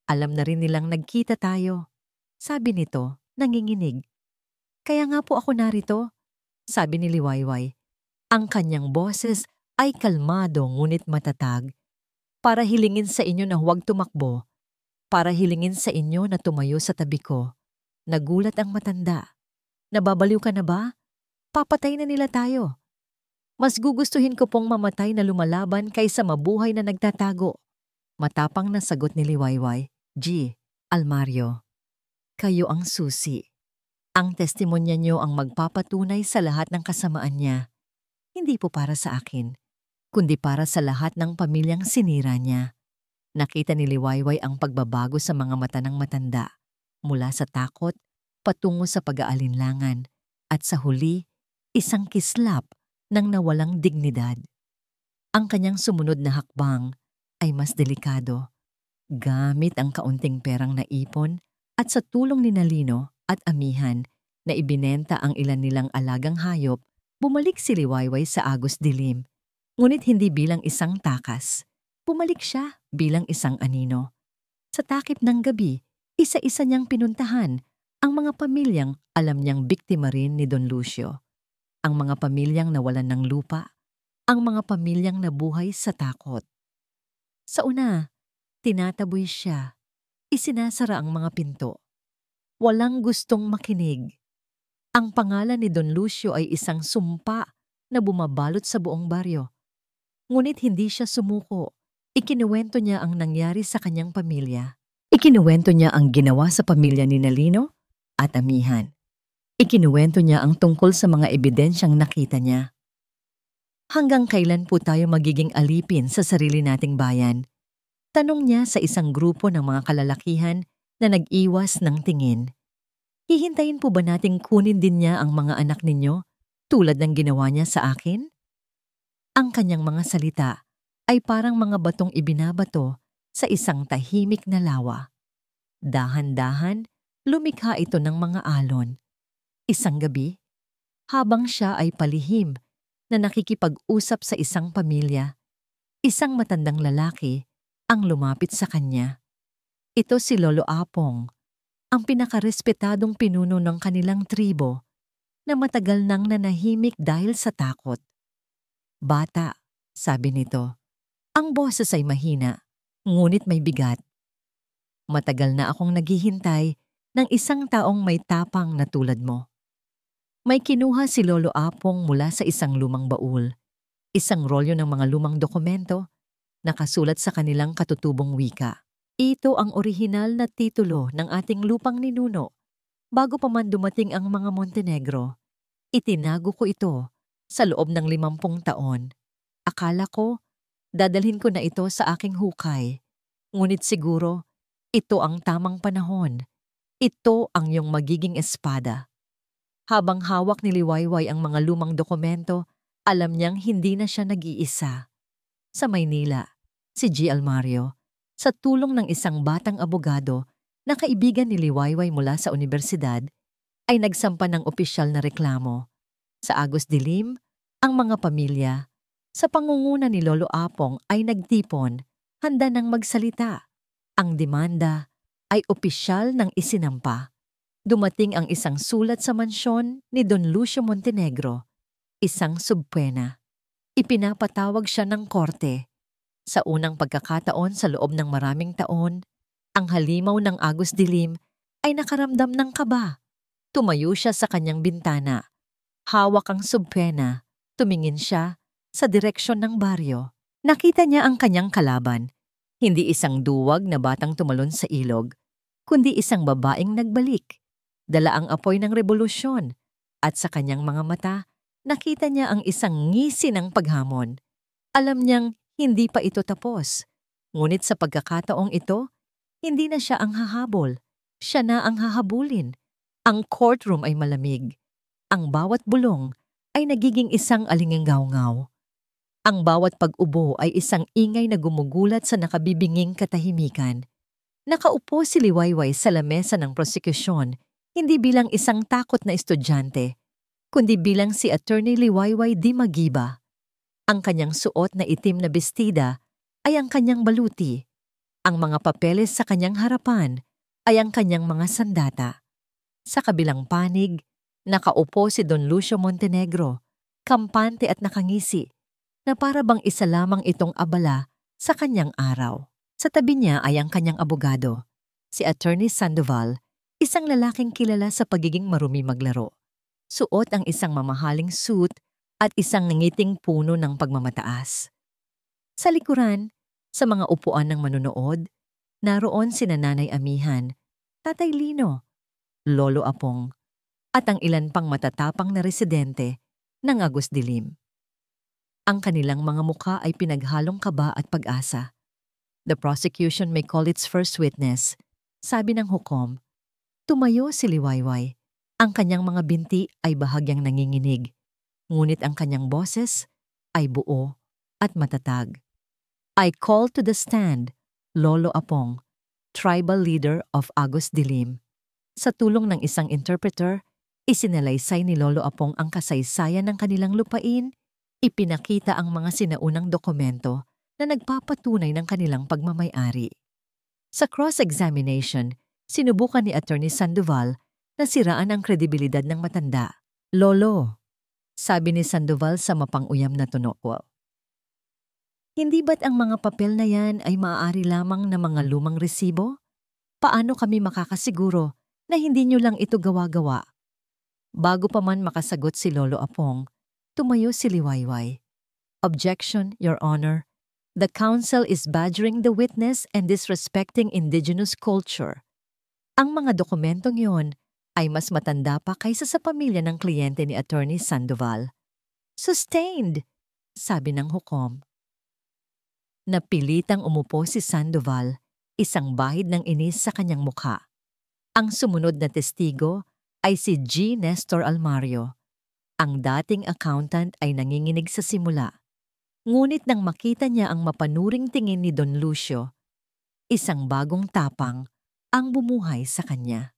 A: alam na rin nilang nagkita tayo." Sabi nito, nanginginig. "Kaya nga po ako narito," sabi ni Liwayway. Ang kanyang boses ay kalmado ngunit matatag. "Para hilingin sa inyo na huwag tumakbo. Para hilingin sa inyo na tumayo sa tabi ko." Nagulat ang matanda. "Nababaliw ka na ba? Papatay na nila tayo. Mas gugustuhin ko pong mamatay na lumalaban kaysa mabuhay na nagtatago." Matapang na sagot ni Liwayway. "G. Almario, kayo ang susi. Ang testimonya niyo ang magpapatunay sa lahat ng kasamaan niya. Hindi po para sa akin. kundi para sa lahat ng pamilyang sinira niya. Nakita ni Liwayway ang pagbabago sa mga mata ng matanda, mula sa takot patungo sa pag-aalinlangan, at sa huli, isang kislap ng nawalang dignidad. Ang kanyang sumunod na hakbang ay mas delikado. Gamit ang kaunting perang naipon at sa tulong ni Nalino at Amihan na ibinenta ang ilan nilang alagang hayop, bumalik si Liwayway sa Agos Dilim. Ngunit hindi bilang isang takas. Bumalik siya bilang isang anino. Sa takip ng gabi, isa-isa niyang pinuntahan ang mga pamilyang alam niyang biktima rin ni Don Lucio. Ang mga pamilyang nawalan ng lupa, ang mga pamilyang nabuhay sa takot. Sa una, tinataboy siya. Isinasara ang mga pinto. Walang gustong makinig. Ang pangalan ni Don Lucio ay isang sumpa na bumabalot sa buong baryo. Ngunit hindi siya sumuko. Ikinuwento niya ang nangyari sa kanyang pamilya. Ikinuwento niya ang ginawa sa pamilya ni Nalino at Amihan. Ikinuwento niya ang tungkol sa mga ebidensyang nakita niya. Hanggang kailan po tayo magiging alipin sa sarili nating bayan? Tanong niya sa isang grupo ng mga kalalakihan na nag-iwas ng tingin. Hihintayin po ba nating kunin din niya ang mga anak ninyo tulad ng ginawa niya sa akin? Ang kanyang mga salita ay parang mga batong ibinabato sa isang tahimik na lawa. Dahan-dahan, lumikha ito ng mga alon. Isang gabi, habang siya ay palihim na nakikipag-usap sa isang pamilya, isang matandang lalaki ang lumapit sa kanya. Ito si Lolo Apong, ang pinakarespetadong pinuno ng kanilang tribo na matagal nang nanahimik dahil sa takot. Bata, sabi nito, ang boses ay mahina, ngunit may bigat. Matagal na akong naghihintay ng isang taong may tapang na tulad mo. May kinuha si Lolo Apong mula sa isang lumang baul, isang rolyo ng mga lumang dokumento, nakasulat sa kanilang katutubong wika. Ito ang orihinal na titulo ng ating lupang ninuno bago pa man dumating ang mga Montenegro. Itinago ko ito sa loob ng 50 taon. Akala ko, dadalhin ko na ito sa aking hukay. Ngunit siguro, ito ang tamang panahon. Ito ang iyong magiging espada. Habang hawak ni Liwayway ang mga lumang dokumento, alam niyang hindi na siya nag-iisa. Sa Maynila, si G. Almario, sa tulong ng isang batang abogado na kaibigan ni Liwayway mula sa universidad, ay nagsampa ng opisyal na reklamo. Sa Agos Dilim, ang mga pamilya, sa pangunguna ni Lolo Apong ay nagtipon, handa nang magsalita. Ang demanda ay opisyal ng isinampa. Dumating ang isang sulat sa mansyon ni Don Lucio Montenegro, isang subpwena. Ipinapatawag siya ng korte. Sa unang pagkakataon sa loob ng maraming taon, ang halimaw ng Agos Dilim ay nakaramdam ng kaba. Tumayo siya sa kanyang bintana. Hawak ang subpena, tumingin siya sa direksyon ng baryo. Nakita niya ang kanyang kalaban, hindi isang duwag na batang tumalon sa ilog, kundi isang babaeng nagbalik. Dala ang apoy ng rebolusyon, at sa kanyang mga mata, nakita niya ang isang ngisi ng paghamon. Alam niyang hindi pa ito tapos, ngunit sa pagkakataong ito, hindi na siya ang hahabol, siya na ang hahabulin. Ang courtroom ay malamig. Ang bawat bulong ay nagiging isang alinganggaw-ngaw. Ang bawat pag-ubo ay isang ingay na gumugulat sa nakabibinging katahimikan. Nakaupo si Liwayway sa lamesa ng prosekusyon, hindi bilang isang takot na estudyante, kundi bilang si Attorney Liwayway Di Magiba. Ang kanyang suot na itim na bestida ay ang kanyang baluti. Ang mga papeles sa kanyang harapan ay ang kanyang mga sandata. Sa kabilang panig, nakaupo si Don Lucio Montenegro, kampante at nakangisi, na para bang isa lamang itong abala sa kanyang araw. Sa tabi niya ay ang kanyang abogado, si Attorney Sandoval, isang lalaking kilala sa pagiging marumi maglaro. Suot ang isang mamahaling suit at isang nangiting puno ng pagmamataas. Sa likuran, sa mga upuan ng manunood, naroon sina Nanay Amihan, Tatay Lino, Lolo Apong, at ang ilan pang matatapang na residente ng Agos Dilim. Ang kanilang mga mukha ay pinaghalong kaba at pag-asa. The prosecution may call its first witness. Sabi ng hukom, tumayo si Liwayway. Ang kanyang mga binti ay bahagyang nanginginig, ngunit ang kanyang boses ay buo at matatag. I call to the stand, Lolo Apong, tribal leader of Agos Dilim. Sa tulong ng isang interpreter, isinalaysay ni Lolo Apong ang kasaysayan ng kanilang lupain, ipinakita ang mga sinaunang dokumento na nagpapatunay ng kanilang pagmamay-ari. Sa cross-examination, sinubukan ni Attorney Sandoval na siraan ang kredibilidad ng matanda. Lolo, sabi ni Sandoval sa mapang-uyam na tono. Hindi ba't ang mga papel na yan ay maaari lamang na mga lumang resibo? Paano kami makakasiguro na hindi nyo lang ito gawa-gawa? Bago pa man makasagot si Lolo Apong, tumayo si Liwayway. Objection, Your Honor. The counsel is badgering the witness and disrespecting indigenous culture. Ang mga dokumentong yon ay mas matanda pa kaysa sa pamilya ng kliyente ni Attorney Sandoval. Sustained, sabi ng hukom. Napilitang umupo si Sandoval, isang bahid ng inis sa kanyang mukha. Ang sumunod na testigo ay si G. Nestor Almario. Ang dating accountant ay nanginginig sa simula. Ngunit nang makita niya ang mapanuring tingin ni Don Lucio, isang bagong tapang ang bumuhay sa kanya.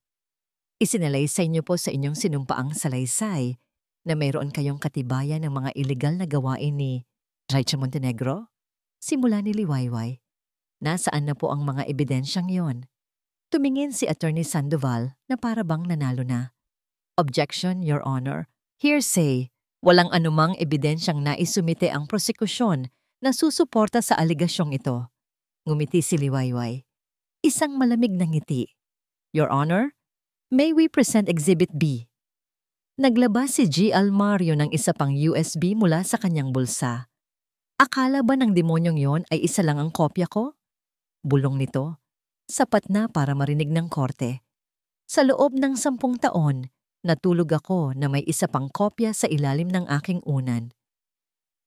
A: Isinalaysay niyo po sa inyong sinumpaang salaysay na mayroon kayong katibayan ng mga iligal na gawain ni Raicha Montenegro? Simula ni Liwayway. Nasaan na po ang mga ebidensyang yon? Tumingin si Attorney Sandoval na para bang nanalo na. Objection, Your Honor. Hearsay. Walang anumang ebidensyang naisumite ang prosekusyon na susuporta sa aligasyong ito. Ngumiti si Liwayway. Isang malamig na ngiti. Your Honor, may we present Exhibit B? Naglabas si G. Almario ng isa pang USB mula sa kanyang bulsa. Akala ba ng demonyong yon ay isa lang ang kopya ko? Bulong nito, sapat na para marinig ng korte. Sa loob ng 10 taon, natulog ako na may isa pang kopya sa ilalim ng aking unan.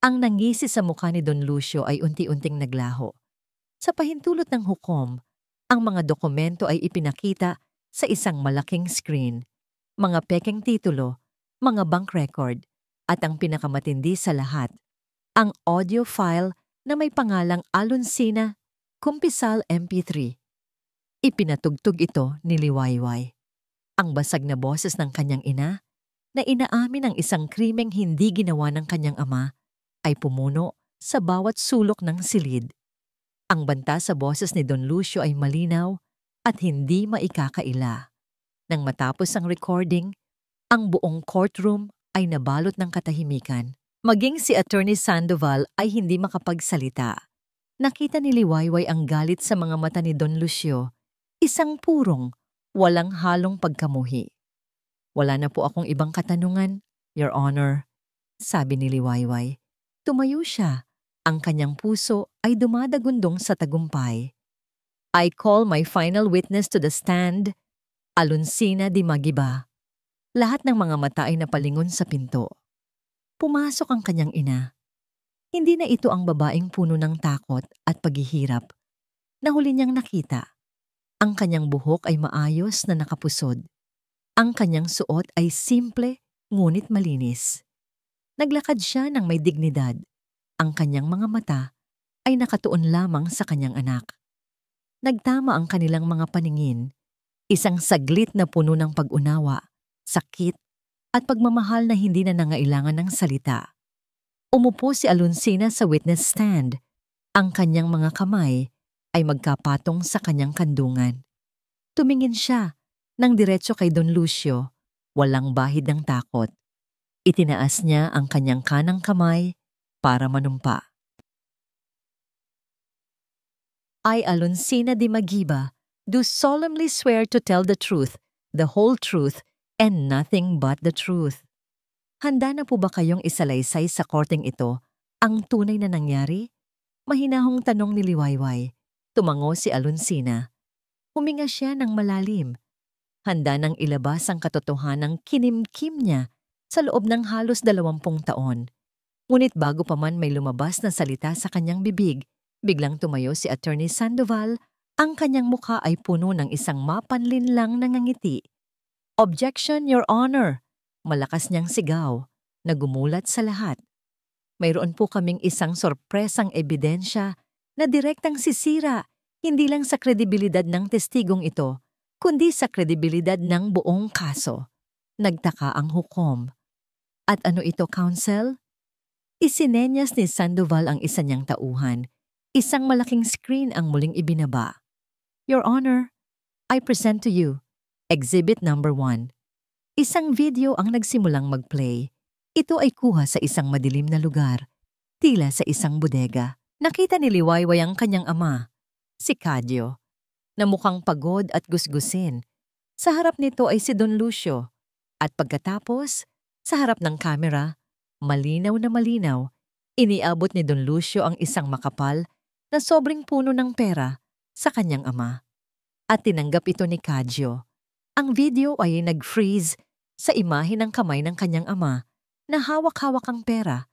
A: Ang nangisi sa mukha ni Don Lucio ay unti-unting naglaho. Sa pahintulot ng hukom, ang mga dokumento ay ipinakita sa isang malaking screen, mga pekeng titulo, mga bank record, at ang pinakamatindi sa lahat, ang audio file na may pangalang Alonsina Kumpisal MP3. Ipinatugtog ito ni Liwayway. Ang basag na boses ng kanyang ina, na inaamin ang isang krimeng hindi ginawa ng kanyang ama, ay pumuno sa bawat sulok ng silid. Ang banta sa boses ni Don Lucio ay malinaw at hindi maikakaila. Nang matapos ang recording, ang buong courtroom ay nabalot ng katahimikan. Maging si Attorney Sandoval ay hindi makapagsalita. Nakita ni Liwayway ang galit sa mga mata ni Don Lucio, isang purong, walang halong pagkamuhi. Wala na po akong ibang katanungan, Your Honor, sabi ni Liwayway. Tumayo siya. Ang kanyang puso ay dumadagundong sa tagumpay. I call my final witness to the stand, Alonsina Di Magiba. Lahat ng mga mata ay napalingon sa pinto. Pumasok ang kanyang ina. Hindi na ito ang babaeng puno ng takot at paghihirap. Nahuli niyang nakita. Ang kanyang buhok ay maayos na nakapusod. Ang kanyang suot ay simple ngunit malinis. Naglakad siya ng may dignidad. Ang kanyang mga mata ay nakatuon lamang sa kanyang anak. Nagtama ang kanilang mga paningin, isang saglit na puno ng pag-unawa, sakit, at pagmamahal na hindi na nangailangan ng salita. Umupo si Alonsina sa witness stand. Ang kanyang mga kamay ay magkapatong sa kanyang kandungan. Tumingin siya ng diretso kay Don Lucio, walang bahid ng takot. Itinaas niya ang kanyang kanang kamay para manumpa. I, Alonsina Di Magiba, do solemnly swear to tell the truth, the whole truth, and nothing but the truth. Handa na po ba kayong isalaysay sa korteng ito ang tunay na nangyari? Mahinahong tanong ni Liwayway. Tumango si Alonsina. Huminga siya ng malalim. Handa nang ilabas ang katotohanang kinimkim niya sa loob ng halos 20 taon. Ngunit bago pa man may lumabas na salita sa kanyang bibig, biglang tumayo si Attorney Sandoval. Ang kanyang mukha ay puno ng isang mapanlinlang na ngangiti. "Objection, Your Honor!" Malakas niyang sigaw na gumulat sa lahat. Mayroon po kaming isang sorpresang ebidensya na direktang sisira hindi lang sa kredibilidad ng testigong ito, kundi sa kredibilidad ng buong kaso. Nagtaka ang hukom. At ano ito, counsel? Isinenyas ni Sandoval ang isa niyang tauhan. Isang malaking screen ang muling ibinaba. "Your Honor, I present to you Exhibit number 1. Isang video ang nagsimulang mag-play. Ito ay kuha sa isang madilim na lugar, tila sa isang bodega. Nakita ni Liwayway ang kanyang ama, si Cadyo, na mukhang pagod at gusgusin. Sa harap nito ay si Don Lucio. At pagkatapos, sa harap ng kamera, malinaw na malinaw, iniabot ni Don Lucio ang isang makapal na sobrang puno ng pera sa kanyang ama. At tinanggap ito ni Cadyo. Ang video ay nag-freeze sa imahe ng kamay ng kanyang ama na hawak-hawak ang pera,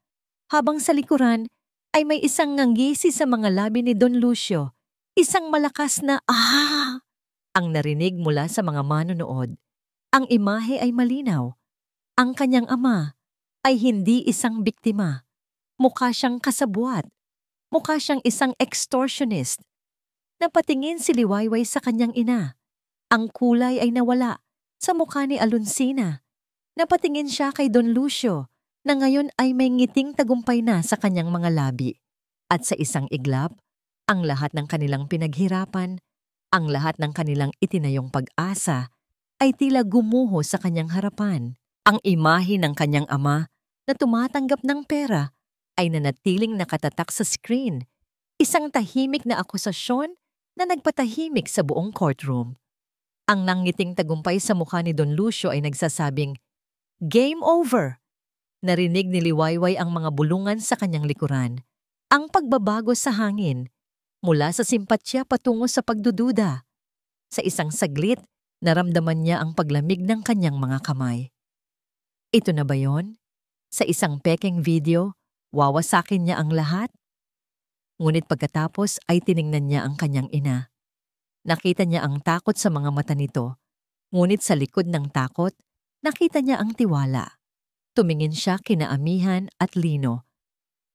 A: habang sa likuran ay may isang nganggisi sa mga labi ni Don Lucio, isang malakas na "ah!" ang narinig mula sa mga manonood. Ang imahe ay malinaw. Ang kanyang ama ay hindi isang biktima. Mukha siyang kasabwat. Mukha siyang isang extortionist. Napatingin si Liwayway sa kanyang ina. Ang kulay ay nawala sa mukha ni Alonsina. Napatingin siya kay Don Lucio na ngayon ay may ngiting tagumpay na sa kanyang mga labi. At sa isang iglap, ang lahat ng kanilang pinaghirapan, ang lahat ng kanilang itinayong pag-asa ay tila gumuho sa kanyang harapan. Ang imahe ng kanyang ama na tumatanggap ng pera ay nanatiling nakatatak sa screen. Isang tahimik na akusasyon na nagpatahimik sa buong courtroom. Ang nangiting tagumpay sa mukha ni Don Lucio ay nagsasabing, "Game over!" Narinig ni Liwayway ang mga bulungan sa kanyang likuran. Ang pagbabago sa hangin, mula sa simpatya patungo sa pagdududa. Sa isang saglit, naramdaman niya ang paglamig ng kanyang mga kamay. Ito na ba yon? Sa isang pekeng video, wawasakin niya ang lahat? Ngunit pagkatapos ay tiningnan niya ang kanyang ina. Nakita niya ang takot sa mga mata nito, ngunit sa likod ng takot, nakita niya ang tiwala. Tumingin siya kina Amihan at Lino,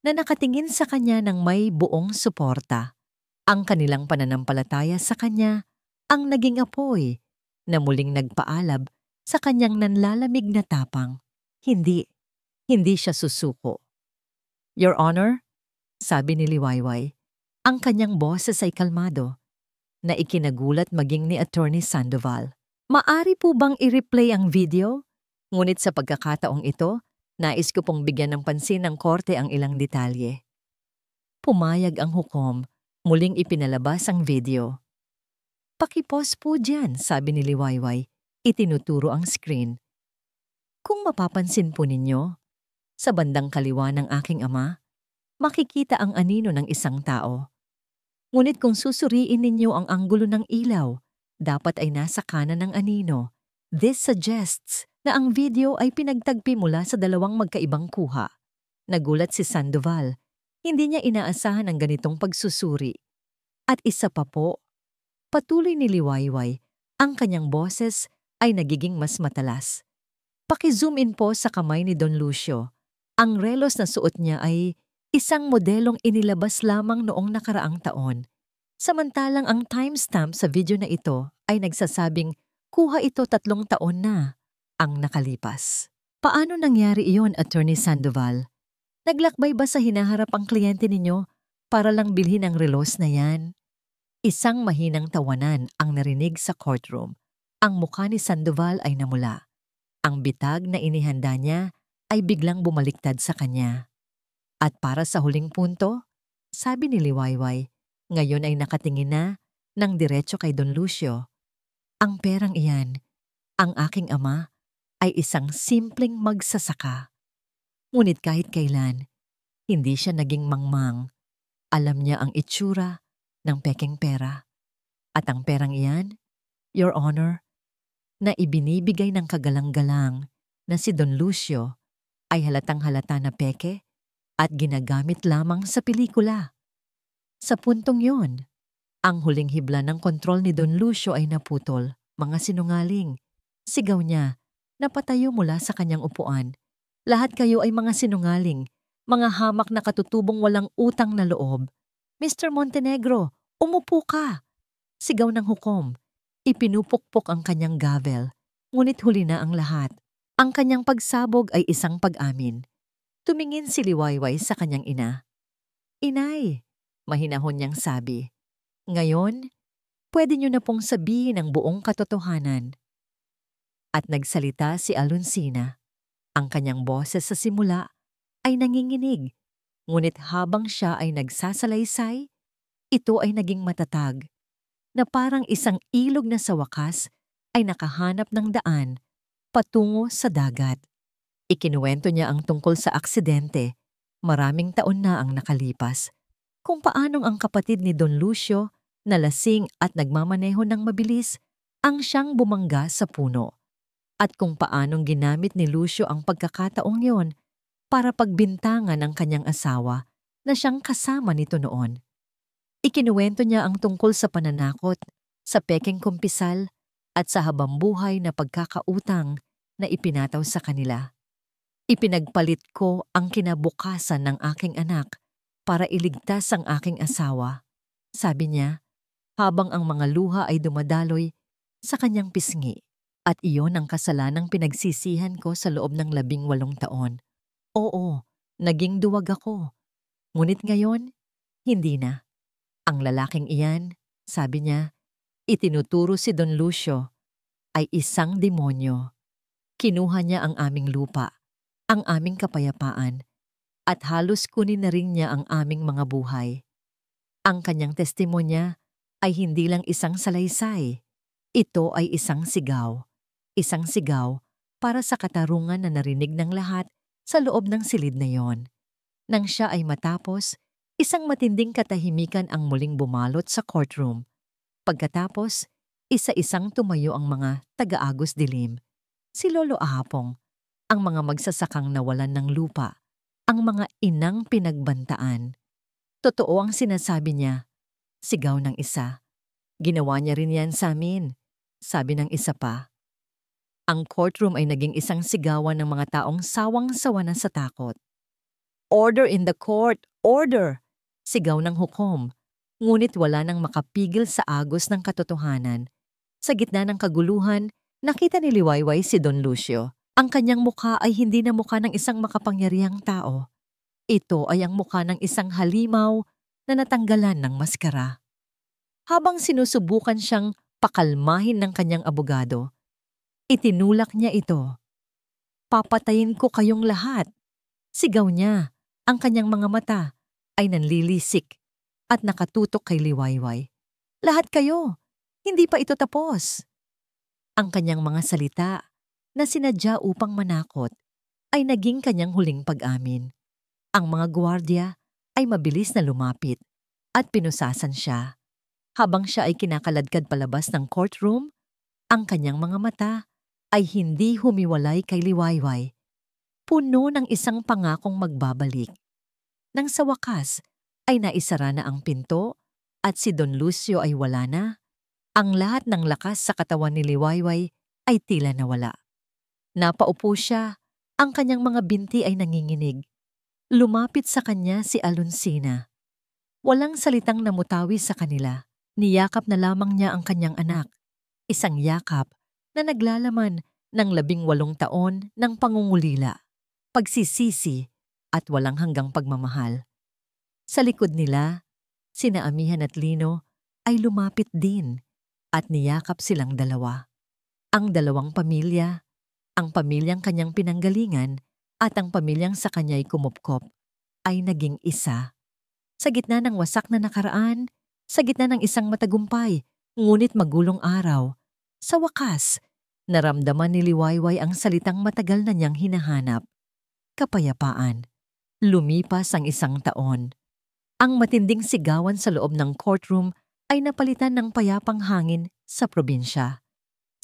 A: na nakatingin sa kanya ng may buong suporta. Ang kanilang pananampalataya sa kanya ang naging apoy na muling nagpaalab sa kanyang nanlalamig na tapang. Hindi siya susuko. "Your Honor," sabi ni Liwayway, ang kanyang boses ay kalmado, na ikinagulat maging ni Attorney Sandoval. "Maari po bang i-replay ang video? Ngunit sa pagkakataong ito, nais ko pong bigyan ng pansin ng korte ang ilang detalye." Pumayag ang hukom, muling ipinalabas ang video. "Pakipause po dyan," sabi ni Liwayway. Itinuturo ang screen. "Kung mapapansin po ninyo, sa bandang kaliwa ng aking ama, makikita ang anino ng isang tao. Ngunit kung susuriin ninyo ang anggulo ng ilaw, dapat ay nasa kanan ng anino. This suggests na ang video ay pinagtagpi mula sa dalawang magkaibang kuha." Nagulat si Sandoval. Hindi niya inaasahan ang ganitong pagsusuri. At isa pa po, patuloy ni Liwayway, ang kanyang boses ay nagiging mas matalas. "Paki-zoom in po sa kamay ni Don Lucio. Ang relos na suot niya ay isang modelong inilabas lamang noong nakaraang taon. Samantalang ang timestamp sa video na ito ay nagsasabing kuha ito 3 taon na ang nakalipas." "Paano nangyari iyon, Attorney Sandoval? Naglakbay ba sa hinaharap ang kliyente ninyo para lang bilhin ang relos na yan?" Isang mahinang tawanan ang narinig sa courtroom. Ang mukha ni Sandoval ay namula. Ang bitag na inihanda niya ay biglang bumaliktad sa kanya. At para sa huling punto, sabi ni Liwayway, ngayon ay nakatingin na ng diretso kay Don Lucio. "Ang perang iyan, ang aking ama, ay isang simpleng magsasaka. Ngunit kahit kailan, hindi siya naging mangmang. Alam niya ang itsura ng pekeng pera. At ang perang iyan, Your Honor, na ibinibigay ng kagalang-galang na si Don Lucio ay halatang-halata na peke at ginagamit lamang sa pelikula. Sa puntong yon, ang huling hibla ng kontrol ni Don Lucio ay naputol. Mga sinungaling. Sigaw niya, napatayo mula sa kanyang upuan. Lahat kayo ay mga sinungaling, mga hamak na katutubong walang utang na loob. Mr. Montenegro, umupo ka! Sigaw ng hukom. Ipinupukpok ang kanyang gavel, ngunit huli na ang lahat. Ang kanyang pagsabog ay isang pag-amin. Tumingin si Liwayway sa kanyang ina. Inay, mahinahon niyang sabi. Ngayon, pwede niyo na pong sabihin ang buong katotohanan. At nagsalita si Alonsina. Ang kanyang boses sa simula ay nanginginig, ngunit habang siya ay nagsasalaysay, ito ay naging matatag, na parang isang ilog na sa wakas ay nakahanap ng daan patungo sa dagat. Ikinuwento niya ang tungkol sa aksidente, maraming taon na ang nakalipas, kung paanong ang kapatid ni Don Lucio na lasing at nagmamaneho ng mabilis ang siyang bumangga sa puno, at kung paanong ginamit ni Lucio ang pagkakataong yon para pagbintangan ang kanyang asawa na siyang kasama nito noon. Ikinuwento niya ang tungkol sa pananakot, sa pekeng kumpisal at sa habambuhay na pagkakautang na ipinataw sa kanila. Ipinagpalit ko ang kinabukasan ng aking anak para iligtas ang aking asawa, sabi niya, habang ang mga luha ay dumadaloy sa kanyang pisngi. At iyon ang kasalanang pinagsisihan ko sa loob ng 18 taon. Oo, naging duwag ako. Ngunit ngayon, hindi na. Ang lalaking iyan, sabi niya, itinuturo si Don Lucio, ay isang demonyo. Kinuha niya ang aming lupa, ang aming kapayapaan, at halos kunin na rin niya ang aming mga buhay. Ang kanyang testimonya ay hindi lang isang salaysay. Ito ay isang sigaw. Isang sigaw para sa katarungan na narinig ng lahat sa loob ng silid na yon. Nang siya ay matapos, isang matinding katahimikan ang muling bumalot sa courtroom. Pagkatapos, isa-isang tumayo ang mga taga-agos dilim. Si Lolo Ahapong, ang mga magsasakang nawalan ng lupa, ang mga inang pinagbantaan. Totoo ang sinasabi niya. Sigaw ng isa. Ginawa niya rin yan sa amin, sabi ng isa pa. Ang courtroom ay naging isang sigawan ng mga taong sawang-sawa na sa takot. Order in the court! Order! Sigaw ng hukom. Ngunit wala nang makapigil sa agos ng katotohanan. Sa gitna ng kaguluhan, nakita ni Liwayway si Don Lucio. Ang kanyang mukha ay hindi na mukha ng isang makapangyarihang tao. Ito ay ang mukha ng isang halimaw na natanggalan ng maskara. Habang sinusubukan siyang pakalmahin ng kanyang abogado, itinulak niya ito. Papatayin ko kayong lahat. Sigaw niya. Ang kanyang mga mata ay nanlilisik at nakatutok kay Liwayway. Lahat kayo. Hindi pa ito tapos. Ang kanyang mga salita na sinadya upang manakot ay naging kanyang huling pag-amin. Ang mga gwardiya ay mabilis na lumapit at pinusasan siya. Habang siya ay kinakaladkad palabas ng courtroom, ang kanyang mga mata ay hindi humiwalay kay Liwayway. Puno ng isang pangakong magbabalik. Nang sa wakas ay naisara na ang pinto at si Don Lucio ay wala na, ang lahat ng lakas sa katawan ni Liwayway ay tila nawala. Napaupo siya, ang kanyang mga binti ay nanginginig. Lumapit sa kanya si Alonsina. Walang salitang namutawi sa kanila. Niyakap na lamang niya ang kanyang anak. Isang yakap na naglalaman ng 18 taon ng pangungulila, pagsisisi at walang hanggang pagmamahal. Sa likod nila, sina Amihan at Lino ay lumapit din at niyakap silang dalawa. Ang dalawang pamilya, ang pamilyang kanyang pinanggalingan at ang pamilyang sa kanya'y kumupkop, ay naging isa. Sa gitna ng wasak na nakaraan, sa gitna ng isang matagumpay, ngunit magulong araw, sa wakas, naramdaman ni Liwayway ang salitang matagal na niyang hinahanap. Kapayapaan. Lumipas ang 1 taon. Ang matinding sigawan sa loob ng courtroom ay napalitan ng payapang hangin sa probinsya.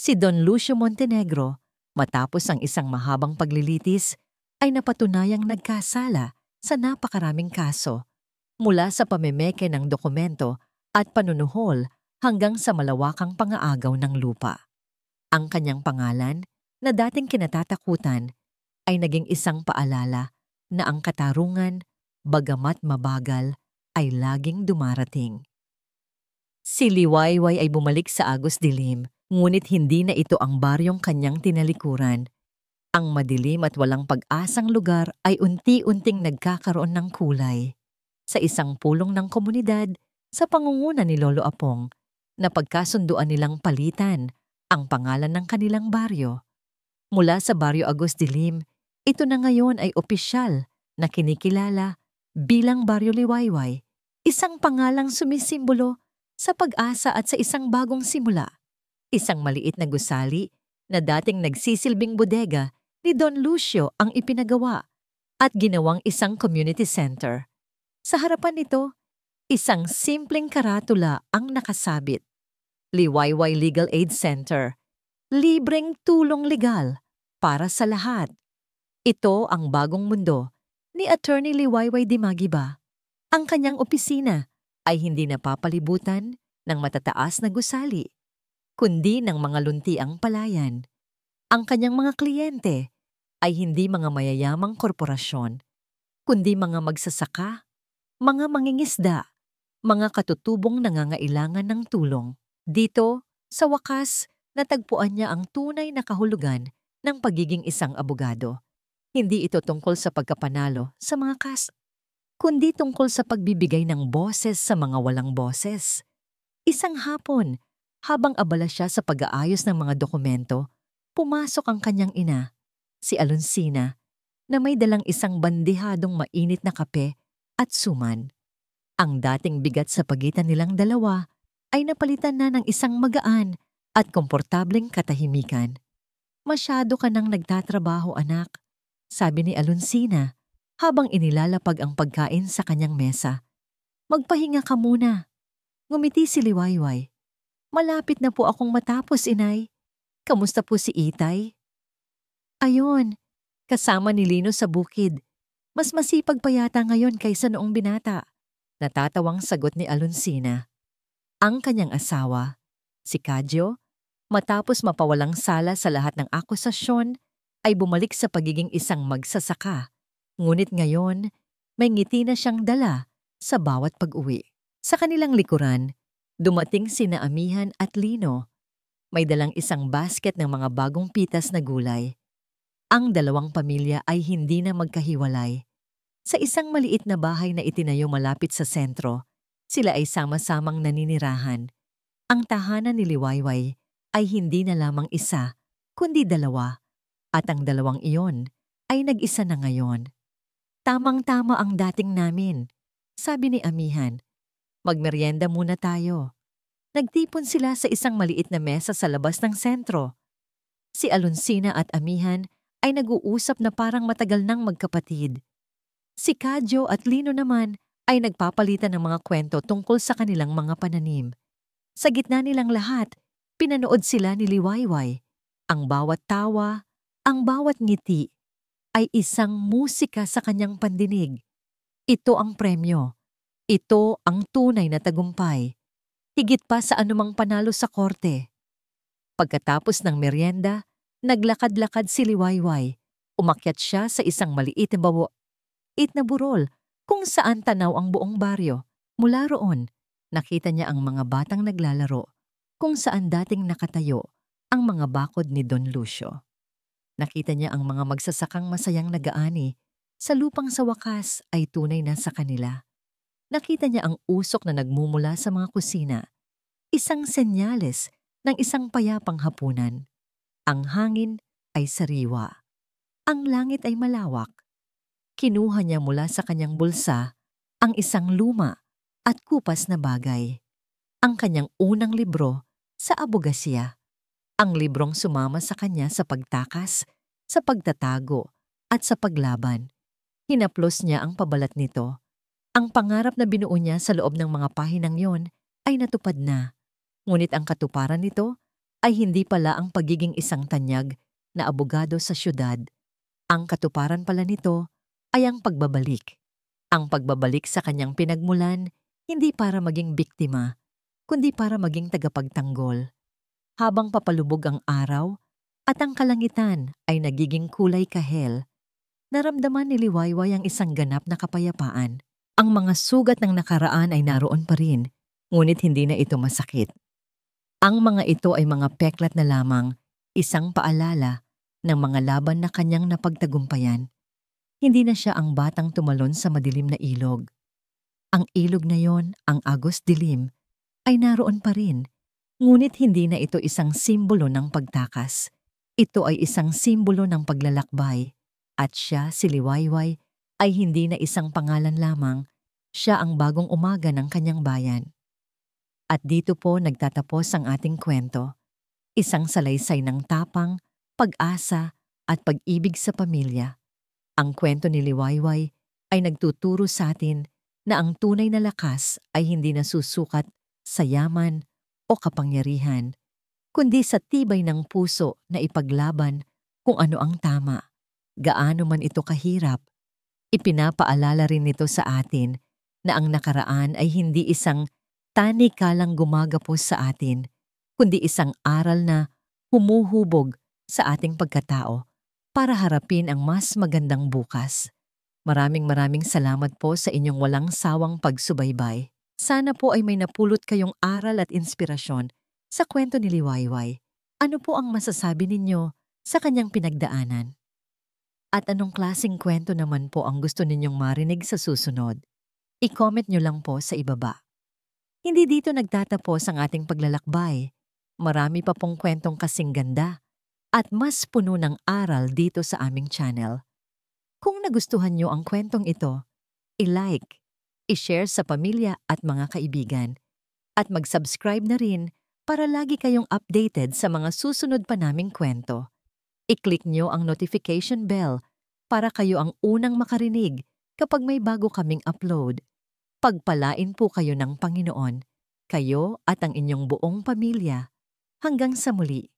A: Si Don Lucio Montenegro, matapos ang isang mahabang paglilitis, ay napatunayang nagkasala sa napakaraming kaso, mula sa pamemeke ng dokumento at panunuhol hanggang sa malawakang pangaagaw ng lupa. Ang kanyang pangalan, na dating kinatatakutan, ay naging isang paalala na ang katarungan, bagamat mabagal, ay laging dumarating. Si Liwayway ay bumalik sa Agos Dilim, ngunit hindi na ito ang baryong kanyang tinalikuran. Ang madilim at walang pag-asang lugar ay unti-unting nagkakaroon ng kulay. Sa isang pulong ng komunidad, sa pangunguna ni Lolo Apong, na pagkasunduan nilang palitan ang pangalan ng kanilang baryo. Mula sa Baryo Agos Dilim, ito na ngayon ay opisyal na kinikilala bilang Baryo Liwayway, isang pangalang sumisimbolo sa pag-asa at sa isang bagong simula. Isang maliit na gusali na dating nagsisilbing bodega ni Don Lucio ang ipinagawa at ginawang isang community center. Sa harapan nito, isang simpleng karatula ang nakasabit. Liwayway Legal Aid Center. Libreng tulong legal para sa lahat. Ito ang bagong mundo ni Attorney Liwayway Dimagiba. Ang kanyang opisina ay hindi napapalibutan ng matataas na gusali, kundi ng mga luntiang palayan. Ang kanyang mga kliyente ay hindi mga mayayamang korporasyon, kundi mga magsasaka, mga mangingisda, mga katutubong nangangailangan ng tulong. Dito, sa wakas, natagpuan niya ang tunay na kahulugan ng pagiging isang abogado. Hindi ito tungkol sa pagkapanalo sa mga kaso, kundi tungkol sa pagbibigay ng boses sa mga walang boses. Isang hapon, habang abala siya sa pag-aayos ng mga dokumento, pumasok ang kanyang ina, si Alonsina, na may dalang isang bandihadong mainit na kape at suman. Ang dating bigat sa pagitan nilang dalawa ay napalitan na ng isang magaan at komportableng katahimikan. "Masyado ka nang nagtatrabaho, anak," sabi ni Alonsina habang inilalapag ang pagkain sa kanyang mesa. "Magpahinga ka muna." Ngumiti si Liwayway. "Malapit na po akong matapos, inay. Kamusta po si Itay?" "Ayun, kasama ni Lino sa bukid. Mas masipag pa yata ngayon kaysa noong binata." Natatawang sagot ni Alonsina. Ang kanyang asawa, si Kadyo, matapos mapawalang sala sa lahat ng akusasyon, ay bumalik sa pagiging isang magsasaka. Ngunit ngayon, may ngiti na siyang dala sa bawat pag-uwi. Sa kanilang likuran, dumating sina Amihan at Lino. May dalang isang basket ng mga bagong pitas na gulay. Ang dalawang pamilya ay hindi na magkahiwalay. Sa isang maliit na bahay na itinayo malapit sa sentro, sila ay sama-samang naninirahan. Ang tahanan ni Liwayway ay hindi na lamang isa, kundi dalawa, at ang dalawang iyon ay nag-isa na ngayon. "Tamang-tama ang dating namin," sabi ni Amihan. "Magmeryenda muna tayo." Nagtipon sila sa isang maliit na mesa sa labas ng sentro. Si Alonsina at Amihan ay nag-uusap na parang matagal nang magkapatid. Si Kadyo at Lino naman ay nagpapalitan ng mga kwento tungkol sa kanilang mga pananim. Sa gitna nilang lahat, pinanood sila ni Liwayway. Ang bawat tawa, ang bawat ngiti, ay isang musika sa kanyang pandinig. Ito ang premyo. Ito ang tunay na tagumpay. Higit pa sa anumang panalo sa korte. Pagkatapos ng merienda, naglakad-lakad si Liwayway. Umakyat siya sa isang maliit na burol kung saan tanaw ang buong baryo. Mula roon, nakita niya ang mga batang naglalaro kung saan dating nakatayo ang mga bakod ni Don Lucio. Nakita niya ang mga magsasakang masayang nagaani sa lupang sa wakas ay tunay na sa kanila. Nakita niya ang usok na nagmumula sa mga kusina, isang senyales ng isang payapang hapunan. Ang hangin ay sariwa. Ang langit ay malawak. Kinuha niya mula sa kanyang bulsa ang isang luma at kupas na bagay. Ang kanyang unang libro sa abogasya. Ang librong sumama sa kanya sa pagtakas, sa pagtatago, at sa paglaban. Hinaplos niya ang pabalat nito. Ang pangarap na binuo niya sa loob ng mga pahinang yon ay natupad na. Ngunit ang katuparan nito ay hindi pala ang pagiging isang tanyag na abogado sa syudad. Ang katuparan pala nito ay ang pagbabalik. Ang pagbabalik sa kanyang pinagmulan, hindi para maging biktima, kundi para maging tagapagtanggol. Habang papalubog ang araw at ang kalangitan ay nagiging kulay kahel, naramdaman ni Liwayway ang isang ganap na kapayapaan. Ang mga sugat ng nakaraan ay naroon pa rin, ngunit hindi na ito masakit. Ang mga ito ay mga peklat na lamang, isang paalala ng mga laban na kanyang napagtagumpayan. Hindi na siya ang batang tumalon sa madilim na ilog. Ang ilog na yon, ang agos dilim, ay naroon pa rin, ngunit hindi na ito isang simbolo ng pagtakas. Ito ay isang simbolo ng paglalakbay. At siya, si Liwayway, ay hindi na isang pangalan lamang, siya ang bagong umaga ng kanyang bayan. At dito po nagtatapos ang ating kwento. Isang salaysay ng tapang, pag-asa at pag-ibig sa pamilya. Ang kwento ni Liwayway ay nagtuturo sa atin na ang tunay na lakas ay hindi nasusukat sa yaman o kapangyarihan, kundi sa tibay ng puso na ipaglaban kung ano ang tama. Gaano man ito kahirap, ipinapaalala rin nito sa atin na ang nakaraan ay hindi isang tanikalang gumagapos sa atin, kundi isang aral na humuhubog sa ating pagkatao para harapin ang mas magandang bukas. Maraming salamat po sa inyong walang sawang pagsubaybay. Sana po ay may napulot kayong aral at inspirasyon sa kwento ni Liwayway. Ano po ang masasabi ninyo sa kanyang pinagdaanan? At anong klaseng kwento naman po ang gusto ninyong marinig sa susunod? I-comment nyo lang po sa ibaba. Hindi dito nagtatapos ang ating paglalakbay. Marami pa pong kwentong kasing ganda at mas puno ng aral dito sa aming channel. Kung nagustuhan nyo ang kwentong ito, i-like, i-share sa pamilya at mga kaibigan, at mag-subscribe na rin para lagi kayong updated sa mga susunod pa naming kwento. I-click nyo ang notification bell para kayo ang unang makarinig kapag may bago kaming upload. Pagpalain po kayo ng Panginoon, kayo at ang inyong buong pamilya. Hanggang sa muli.